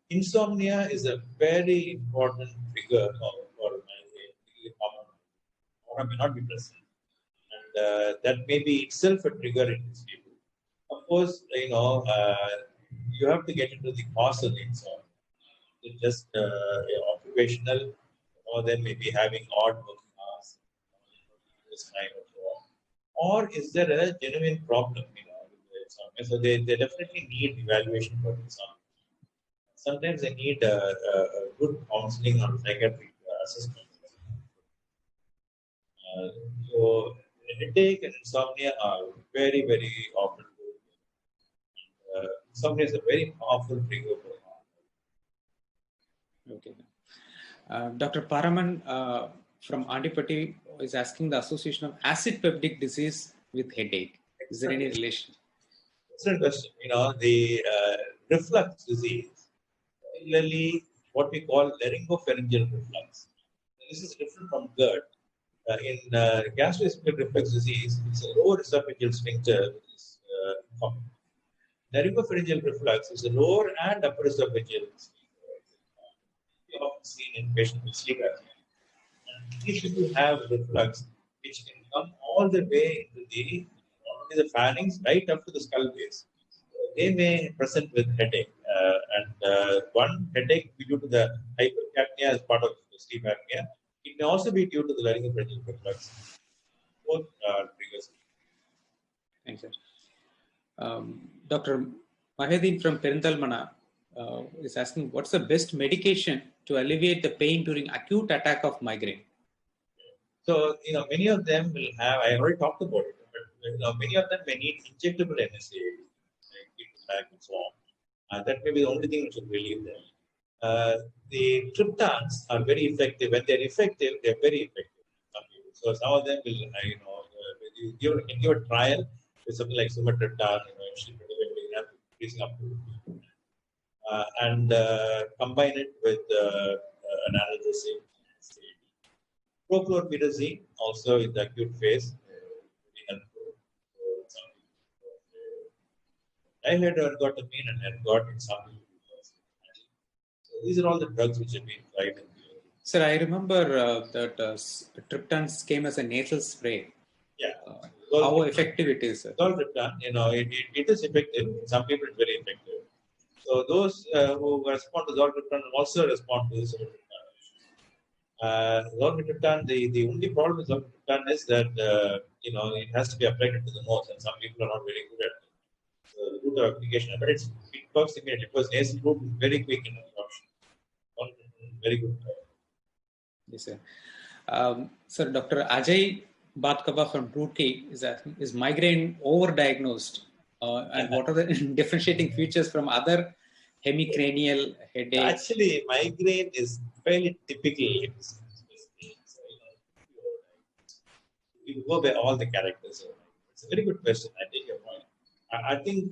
Insomnia is a very important trigger for migraine. Aura may not be present. And that may be itself a trigger in these people. Of course, you have to get into the cause of the insomnia. It's just occupational, or they may be having odd working hours, this kind of or is there a genuine problem? With insomnia? So they definitely need evaluation for insomnia. Sometimes they need a good counseling or psychiatric assessment. So headache and insomnia are very, very often. Insomnia is a very powerful trigger. Okay. Dr. Paraman from Andipati is asking the association of acid peptic disease with headache. Is there any relation? Excellent question. The reflux disease, particularly what we call laryngopharyngeal reflux. This is different from GERD. In gastroesophageal reflux disease, it's a lower esophageal sphincter which is common. Laryngopharyngeal reflux is a lower and upper esophageal sphincter. We often seen in patients with sleep apnea. And these people have reflux which can come all the way into the pharynx right up to the skull base. They may present with headache, and one headache be due to the hypercapnia as part of the sleep apnea. It may also be due to the laryngopharyngeal reflux. Both triggers. Thanks, sir. Dr. Mahedin from Perintalmana is asking, what's the best medication to alleviate the pain during acute attack of migraine? So, many of them will have, I already talked about it, but many of them may need injectable NSA, like and so on. That may be the only thing which will relieve them. The triptans are very effective. When they're effective, they're very effective. So some of them will, you can give a trial with something like sumatriptan, increasing up to, and combine it with an analgesic. Prochlorperazine also in the acute phase. I had ergotamine and ergot some. So these are all the drugs which have been tried. Sir, I remember that triptans came as a nasal spray. Yeah. How effective it is, sir? Zoltriptan, it is effective. Some people it's very effective. So those who respond to zoltriptan also respond to this. Zoltriptan, the only problem with zoltriptan is that it has to be applied to the nose, and some people are not very good at the route of application. But it works immediately because nasal route is very quick in absorption. Very good. Yes, sir. Sir, Dr. Ajay Batkava from Roorkee is asking, is migraine overdiagnosed? And what are the differentiating features from other hemicranial headaches? Actually, migraine is fairly typical. You go by all the characters. It's a very good question. I take your point. I think,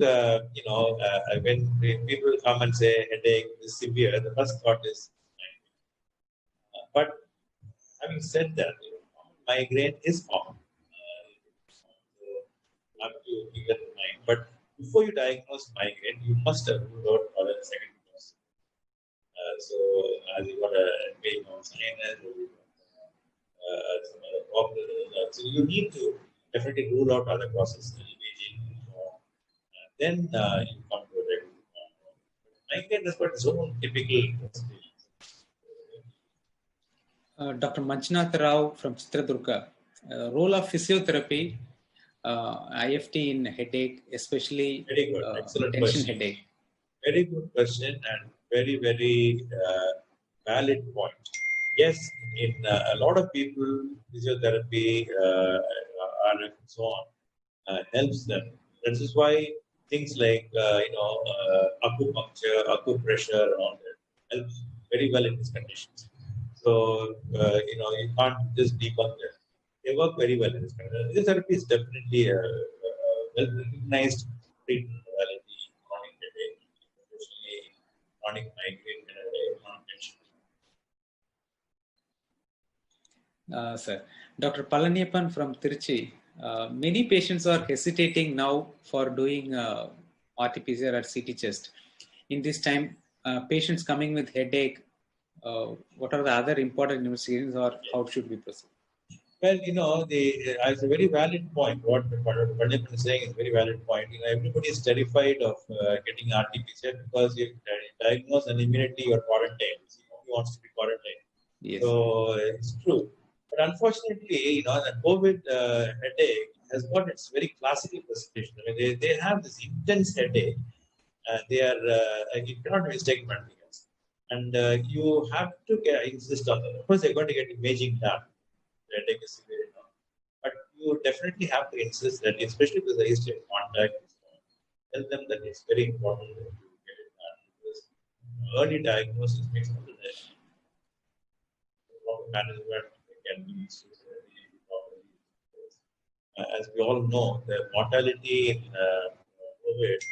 when people come and say headache is severe, the first thought is migraine. But having said that, migraine is common. Have to keep that in mind. But before you diagnose migraine, you must have ruled out other second cause. So, as you got a pain on sinus, some other problem, so you need to definitely rule out other causes, then you come to a diagnosis. Migraine has got its own typical. Dr. Manjunath Rao from Chitradurga, role of physiotherapy, IFT in headache, especially very good, excellent tension question. headache. Very good question and very, very valid point. Yes, in a lot of people, physiotherapy and so on helps them. This is why things like acupuncture, acupressure, all that helps very well in these conditions. So you can't just debunk them. They work very well in this condition. Physiotherapy is definitely a well-recognized treatment modality in chronic headache, especially chronic migraine and chronic tension. Sir, Dr. Palaniappan from Tiruchi, many patients are hesitating now for doing RT-PCR or CT chest. In this time, patients coming with headache, what are the other important investigations or how should we proceed? Well, it's a very valid point. What Pandit is saying is a very valid point. Everybody is terrified of getting RT-PCR because you diagnose and immediately you're quarantined. Nobody wants to be quarantined. Yes. So it's true. But unfortunately, the COVID headache has got its very classical presentation. I mean, they have this intense headache. They are you cannot mistake for anything else, and you have to insist on that. Of course, they're going to get imaging done. The headache is severe enough, but you definitely have to insist that, especially with the history of contact, tell them that it's very important that you get it done, because early diagnosis makes all the difference. Management can be used as we all know, the mortality in COVID is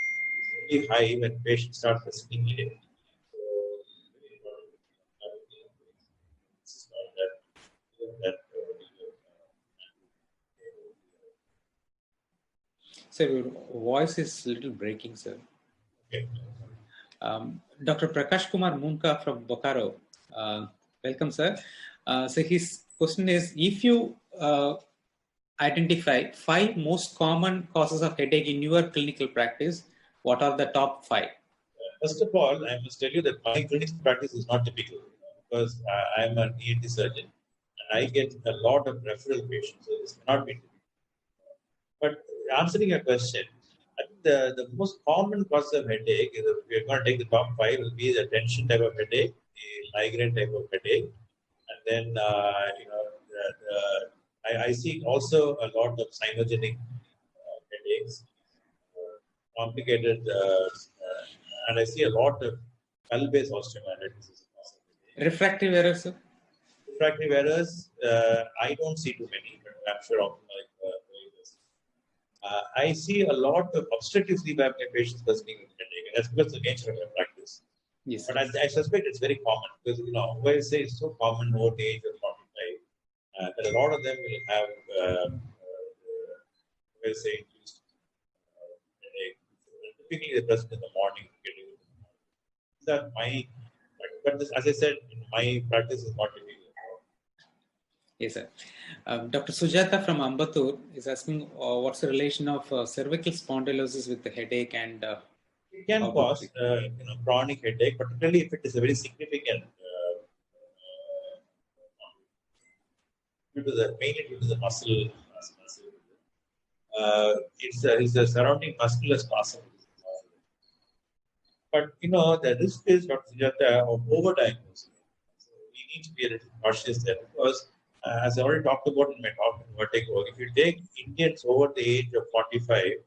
really high when patients start presenting it. Sir, your voice is a little breaking, sir. Okay. Dr. Prakash Kumar Munka from Bokaro. Welcome, sir. So his question is, if you identify 5 most common causes of headache in your clinical practice, what are the top 5? First of all, I must tell you that my clinical practice is not typical, because I am an ENT surgeon and I get a lot of referral patients, so this cannot be typical. But answering your question, I think the most common cause of headache, if we are going to take the top 5, will be the tension type of headache, the migraine type of headache, and then I see also a lot of sinogenic headaches, complicated, and I see a lot of skull-based osteomyelitis. Refractive errors, sir? Refractive errors, I don't see too many, but I'm sure I see a lot of obstructive sleep apnea patients presenting with headache, and that's because of the nature of my practice. Yes. But I suspect it's very common, because OSA is so common over the age of 45 that a lot of them will have OSA induced headache. Typically, they're present in the morning. These are but this, as I said, my practice is not typical. Yes, sir. Dr. Sujata from Ambattur is asking what's the relation of cervical spondylosis with the headache, and it can cause chronic headache, particularly if it is a very significant mainly due to the muscle. It's the surrounding muscular spasm. But the risk is, Dr. Sujata, of overdiagnosis. So we need to be a little cautious there, because as I already talked about in my talk in Vertigo, if you take Indians over the age of 45,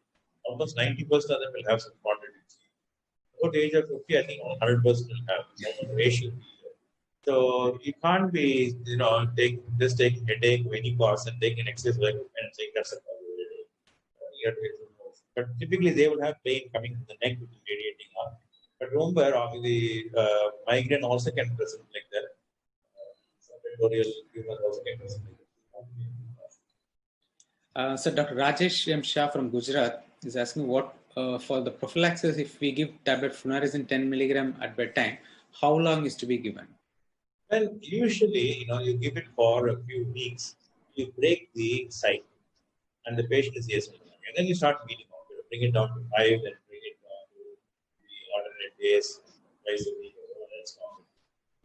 almost 90% of them will have some spondylosis. Over the age of 50, I think 100% will have some ratio. So you can't be, just taking headache of any cause and taking an exercise and saying that's a cause. But typically they will have pain coming from the neck, which is radiating up. But remember, the migraine also can present like that. So Dr. Rajesh M. Shah from Gujarat is asking what for the prophylaxis, if we give tablet flunarizine 10 mg at bedtime, how long is to be given? Well, usually, you give it for a few weeks. You break the cycle, and the patient is asymptomatic, and then you start weaning off. Bring it down to 5, then bring it down to the alternate days, twice a week.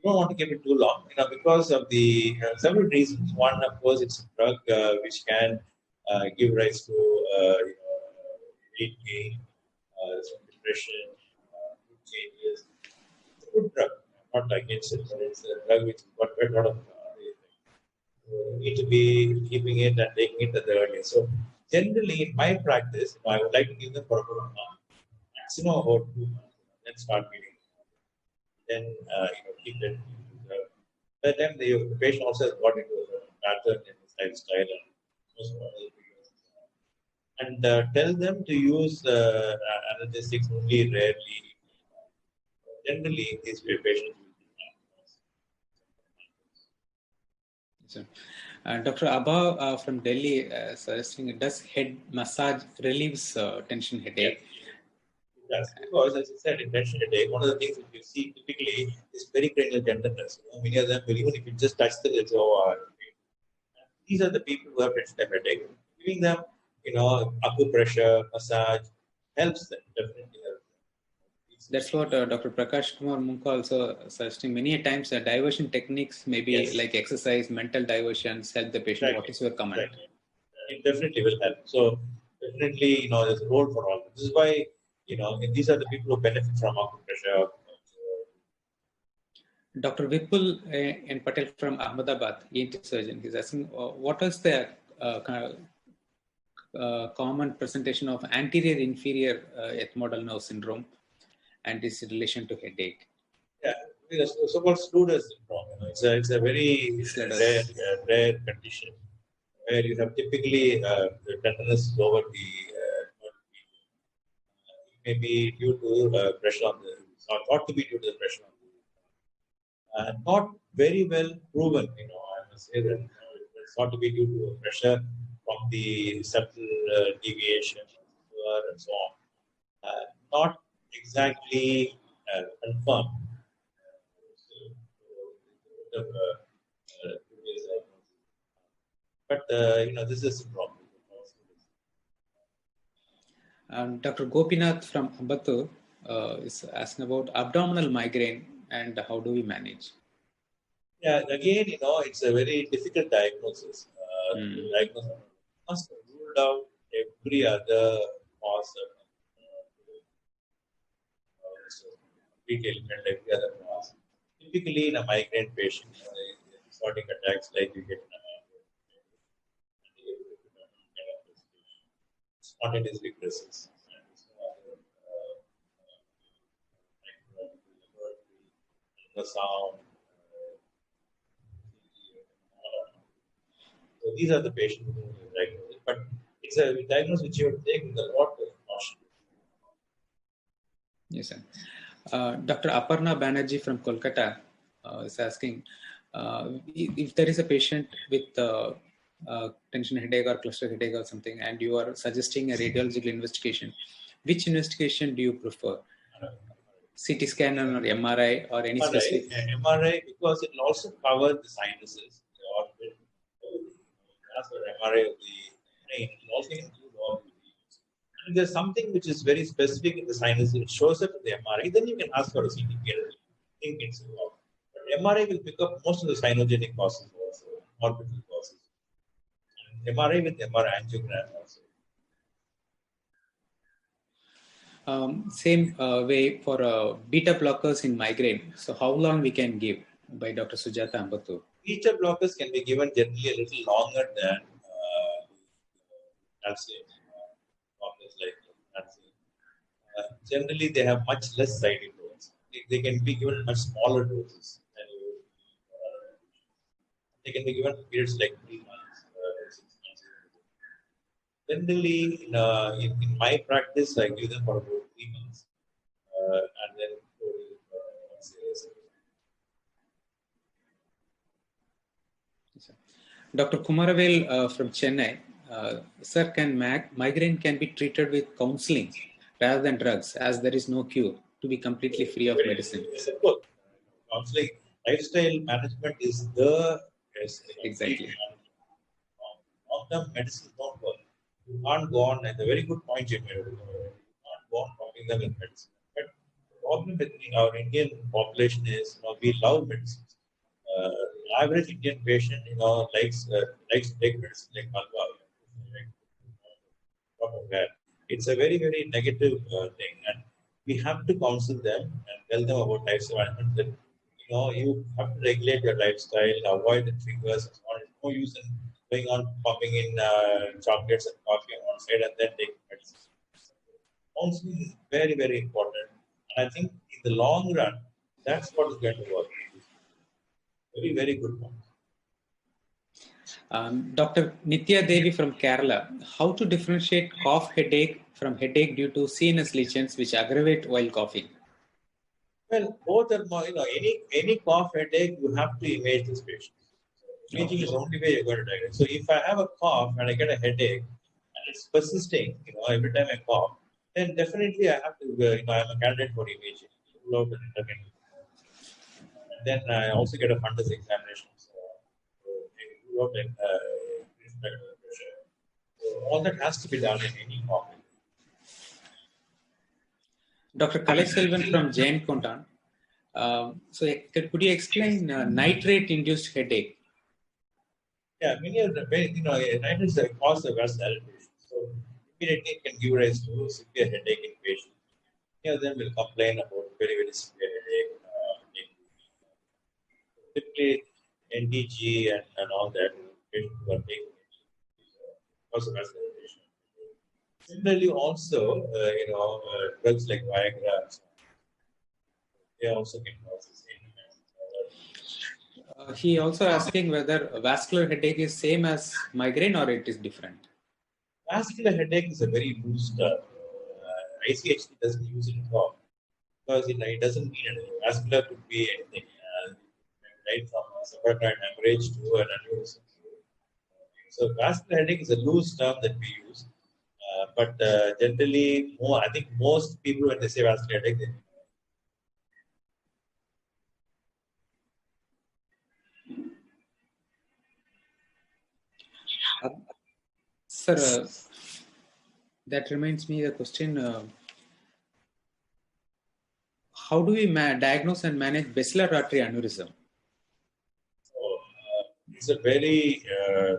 You don't want to keep it too long, because of the several reasons. One, of course, it's a drug which can give rise to weight gain, some depression, mood changes. It's a good drug, not against it, but it's a drug which has got quite a lot of you need to be keeping it and taking it at the earliest. So, generally, in my practice, I would like to give them for about a month, maximum about 2 months, then start feeding. Then keep it. By the time the patient also has got into a pattern in his lifestyle and tell them to use analgesics only rarely. Generally, these patients will be Dr. Abha from Delhi suggesting, does head massage relieves tension headache? Yes, because as I said, in tension headache, one of the things that you see typically is pericranial tenderness. Many of them will, even if you just touch the lips, these are the people who have tension headache. Giving them, acupressure, massage helps them, definitely helps them. That's what Dr. Prakash Kumar Munka also suggesting. Many times diversion techniques, maybe like exercise, mental diversions, help the patient. What is your comment? it definitely will help. So definitely, there's a role for all. This is why, these are the people who benefit from acupressure. Dr. Vipul and Patel from Ahmedabad, ENT surgeon, he's asking, what is the common presentation of anterior inferior ethmoidal nerve syndrome and its relation to headache? Yeah, so-called Sluder's syndrome. It's a very rare condition where you have typically the tenderness over the it may be due to pressure on the, or thought to be due to the pressure on the, not very well proven. I must say that it's thought to be due to pressure from the septal deviation and so on. Not exactly confirmed. But this is a problem. Dr. Gopinath from Ambattur is asking about abdominal migraine and how do we manage? Yeah, again, it's a very difficult diagnosis. Diagnosis must rule out every other cause of retail and every other cause. Typically, in a migraine patient, episodic attacks like you get spontaneous regresses. The sound. So these are the patients who are diagnosed. But it's a diagnosis which you have to take with a lot of caution. Yes, sir. Dr. Aparna Banerjee from Kolkata is asking if there is a patient with tension headache or cluster headache or something, and you are suggesting a radiological investigation, which investigation do you prefer? CT scan or MRI or any specific? MRI, because it will also cover the sinuses. As for MRI of the brain, it will also include all the regions. And there's something which is very specific in the sinus, it shows up in the MRI, then you can ask for a CT scan. But MRI will pick up most of the sinogenic causes also, orbital causes. And MRI with MRI angiogram also. Same way for beta blockers in migraine. So how long we can give by Dr. Sujata Ambattur? Beta blockers can be given generally a little longer than calcium. Like calcium. Generally, they have much less side effects. They can be given much smaller doses. They can be given periods like 3 months, 6 months. Generally, in my practice, I give them for about 3 months, and then Dr. Kumaravel from Chennai, sir, can migraine can be treated with counseling rather than drugs, as there is no cure to be completely free of medicine? Yes, of course. Counseling, lifestyle management is the best. Exactly. Long-term medicine don't work. You can't go on, and a very good point you made. You can't go on pumping them with medicine. But the problem with our Indian population is, we love medicine. Average Indian patient, likes to take medicine like Malva. It's a very, very negative thing, and we have to counsel them and tell them about lifestyle management. That you have to regulate your lifestyle, avoid the triggers. There's no use in going on pumping in chocolates and coffee on one side and then taking medicine. Counseling is very, very important, and I think in the long run, that's what is going to work. Very, very good point. Dr. Nitya Devi from Kerala, how to differentiate cough headache from headache due to sinus lesions which aggravate while coughing? Well, both are, any cough headache, you have to image this patient. Imaging is the only way you're going to diagnose. So if I have a cough and I get a headache and it's persisting, every time I cough, then definitely I have to, I'm a candidate for imaging. Then I also get a fundus examination. So all that has to be done in any cough. Dr. Kalai Selvan from Jain Kontan. So could you explain nitrate-induced headache? Yeah, many of the rhinitis cause the vascular dilatation. So immediately it can give rise to severe headache in patients. Many of them will complain about very, very severe headache. Typically, NDG and all that, patients who are taking cause of vascular dilatation. Similarly, also, drugs like Viagra, they also can cause the same. He also asking whether vascular headache is same as migraine or it is different. Vascular headache is a very loose term. ICHT doesn't use it at all because it doesn't mean anything. Vascular could be anything, right from a subarachnoid hemorrhage to an aneurysm. So vascular headache is a loose term that we use, but generally, I think most people when they say vascular headache, they Sir, that reminds me the question, how do we diagnose and manage basilar artery aneurysm? It's a very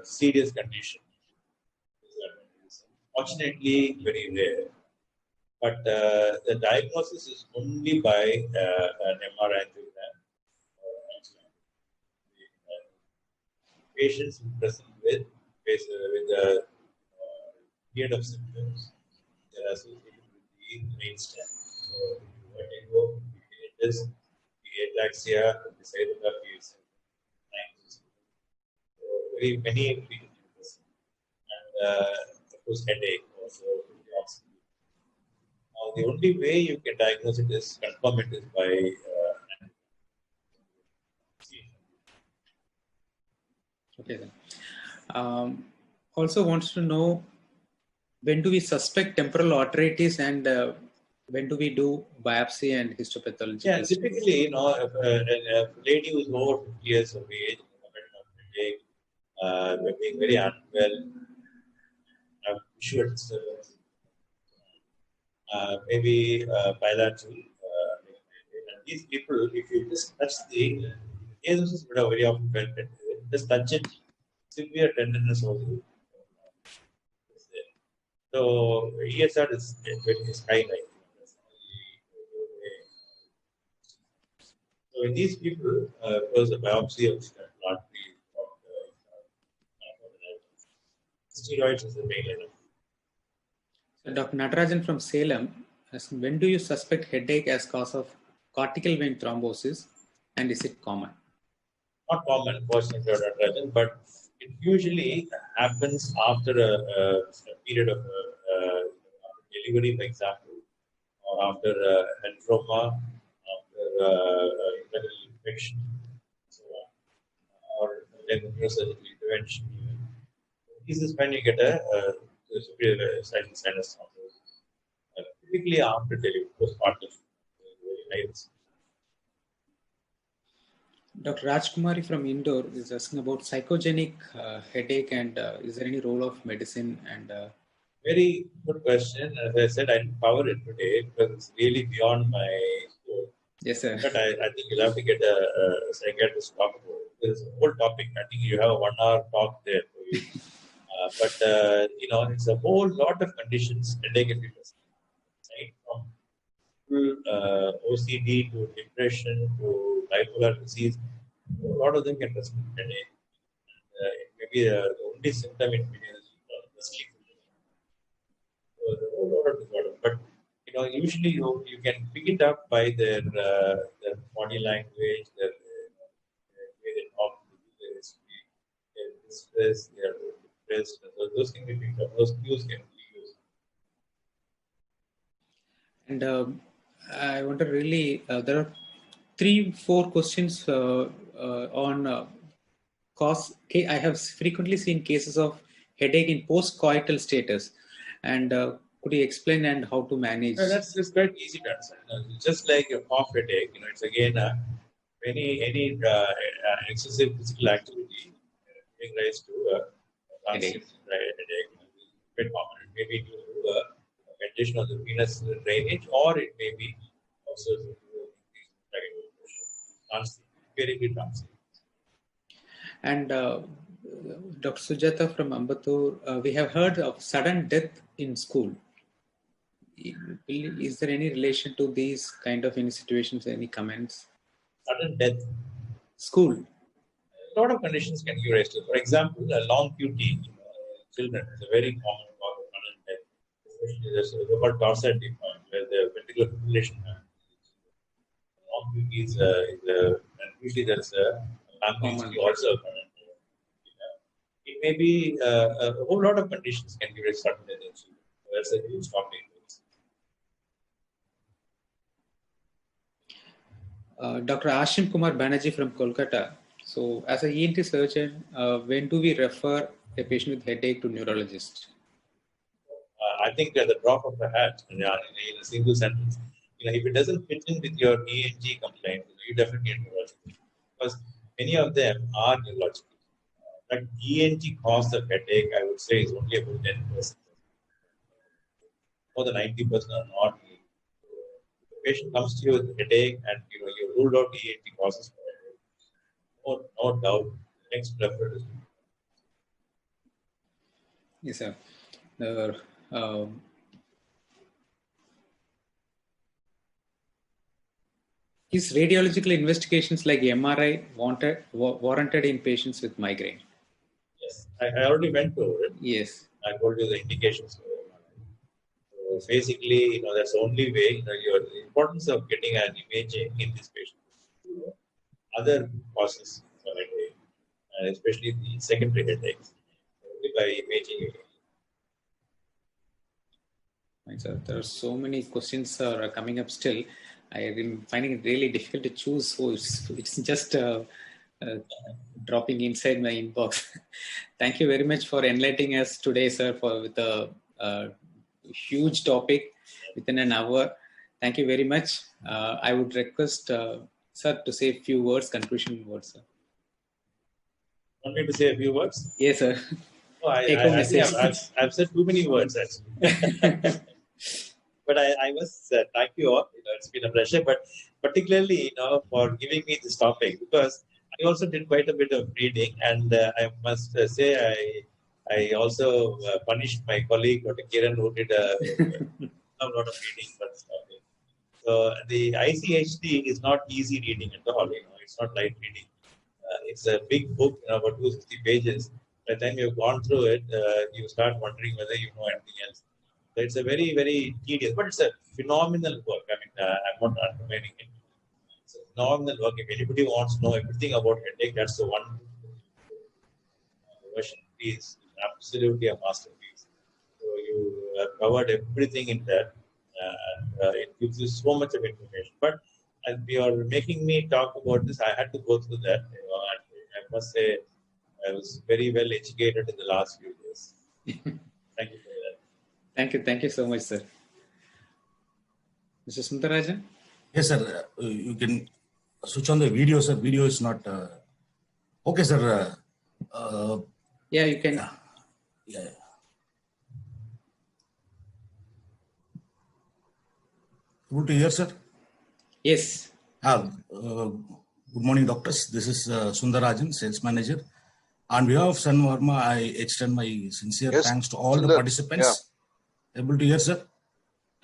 serious condition. Fortunately, very rare. But the diagnosis is only by an MRI angiogram. Patients present with a period of symptoms that are associated with the main stem. So, vertigo, uveitis, ataxia, Basilar, very many features. And of course, headache also. Now, the only way you can diagnose it is confirm it is by Okay, then. Also wants to know when do we suspect temporal arteritis and when do we do biopsy and histopathology? Yeah, typically, if a lady who's over 50 years of age, being very unwell, visual disturbance, maybe bilateral. And these people, if you just touch the cases, would have very often felt it. Just touch it, severe tenderness also. So ESR is high, right? So in these people, because the biopsy of the artery, steroids is the main line. So Dr. Natarajan from Salem asks, when do you suspect headache as cause of cortical vein thrombosis and is it common? Not common, fortunately, Natarajan, but it usually happens after a period of delivery, for example, or after head trauma, after internal infection, so on, or then neurosurgical intervention. This is when you get a superior sinus thrombosis. Typically after delivery, postpartum, very nice. Dr. Rajkumari from Indore is asking about psychogenic headache and is there any role of medicine? And very good question. As I said, I didn't cover it today because it's really beyond my scope. Yes, sir. But I think you'll have to get a psychiatrist to talk about it. There's a whole topic. I think you have a 1 hour talk there for you. But it's a whole lot of conditions headache can be present, right? From OCD to depression to bipolar disease, a lot of them can present headache. It may be the only symptom it may be the sleep. So a whole lot of disorders, but usually you can pick it up by their body language, their way they talk, their history, their distress, their depressed. So those can be picked up. Those cues can be used. And I want to really, there are 3-4 questions on cause. I have frequently seen cases of headache in post-coital status. And could you explain and how to manage? That's quite easy to understand. Just like a cough headache, it's again any excessive physical activity giving rise to headache. Quite common. It may be due to a condition of the venous drainage, or it may be also due to transient, very transient. And Dr. Sujata from Ambattur, we have heard of sudden death in school. Is there any relation to these kind of any situations? Any comments? Sudden death. School. A lot of conditions can give rise to. For example, a long QT in children is a very common cause of sudden death. Especially there's a called torsade point where the ventricular fibrillation happens. Long QT is and usually there's a family history also. It may be a whole lot of conditions can give rise to sudden death in children. That's a huge topic. Dr. Ashim Kumar Banerjee from Kolkata. So, as an ENT surgeon, when do we refer a patient with headache to neurologist? I think at the drop of a hat, in a single sentence, if it doesn't fit in with your ENT complaint, you definitely need neurologist, because many of them are neurological. But ENT cause of headache, I would say, is only about 10%. More than 90% are not. The patient comes to you with headache, and you ruled out ENT causes for headache. No doubt. Next referral is. Yes, sir. Is radiological investigations like MRI warranted in patients with migraine? Yes, I already went over it. Yes. I told you the indications for MRI. So basically, that's the only way. The importance of getting an imaging in this patient. Other causes for headache, especially the secondary headaches, only by imaging. Right, sir. There are so many questions are coming up still. I am finding it really difficult to choose. So it's just dropping inside my inbox. Thank you very much for enlightening us today, sir, with a huge topic within an hour. Thank you very much. I would request, sir, to say a few words, conclusion words, sir. Want me to say a few words? Yes, sir. Oh, I've said too many words, actually. But I must thank you all. It's been a pleasure. But particularly, for giving me this topic, because I also did quite a bit of reading, and I must say I also punished my colleague, Dr. Kiran, who did a lot of reading for this topic. So the ICHD is not easy reading at all. It's not light reading. It's a big book, about 260 pages. By the time you've gone through it, you start wondering whether you know anything else. So it's a very, very tedious, but it's a phenomenal work. I mean, I'm not undermining it. It's a phenomenal work. If anybody wants to know everything about headache, that's the one version. Is absolutely a masterpiece. So you have covered everything in there. It gives you so much of information. But as you're making me talk about this, I had to go through that. I must say, I was very well educated in the last few years. Thank you for that. Thank you so much, sir. Mr. Sundarajan? Yes, sir. You can switch on the video, sir. Video is not... Okay, sir. Yeah, you can. Yeah. Able to hear, sir? Yes. Good morning, doctors. This is Sundarajan, sales manager. On behalf of Sun Pharma, I extend my sincere thanks to all the participants. Yeah. Able to hear, sir?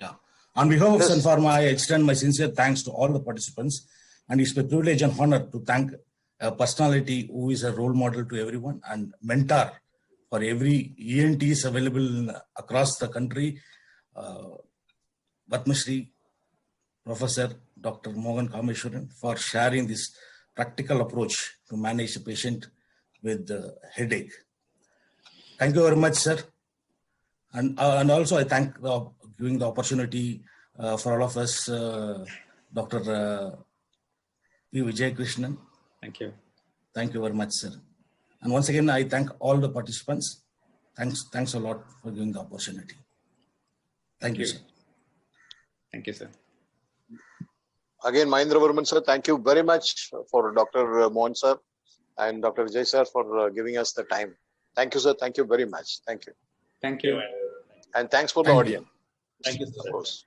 Yeah. On behalf of Sun Pharma, I extend my sincere thanks to all the participants. And it's my privilege and honor to thank a personality who is a role model to everyone and mentor for every ENTs available across the country. Padmashri Professor Dr. Mohan Kameshwaran for sharing this practical approach to manage a patient with headache. Thank you very much, sir. And also I thank giving the opportunity for all of us, Dr. P. Vijay Krishnan. Thank you. Thank you very much, sir. And once again, I thank all the participants. Thanks a lot for giving the opportunity. Thank you, sir. Thank you, sir. Again, Mahendra Varman, sir, thank you very much for Dr. Mohan, sir, and Dr. Vijay, sir, for giving us the time. Thank you, sir. Thank you very much. Thank you. Thank you. And thanks for the audience. Thank you, sir. Of course.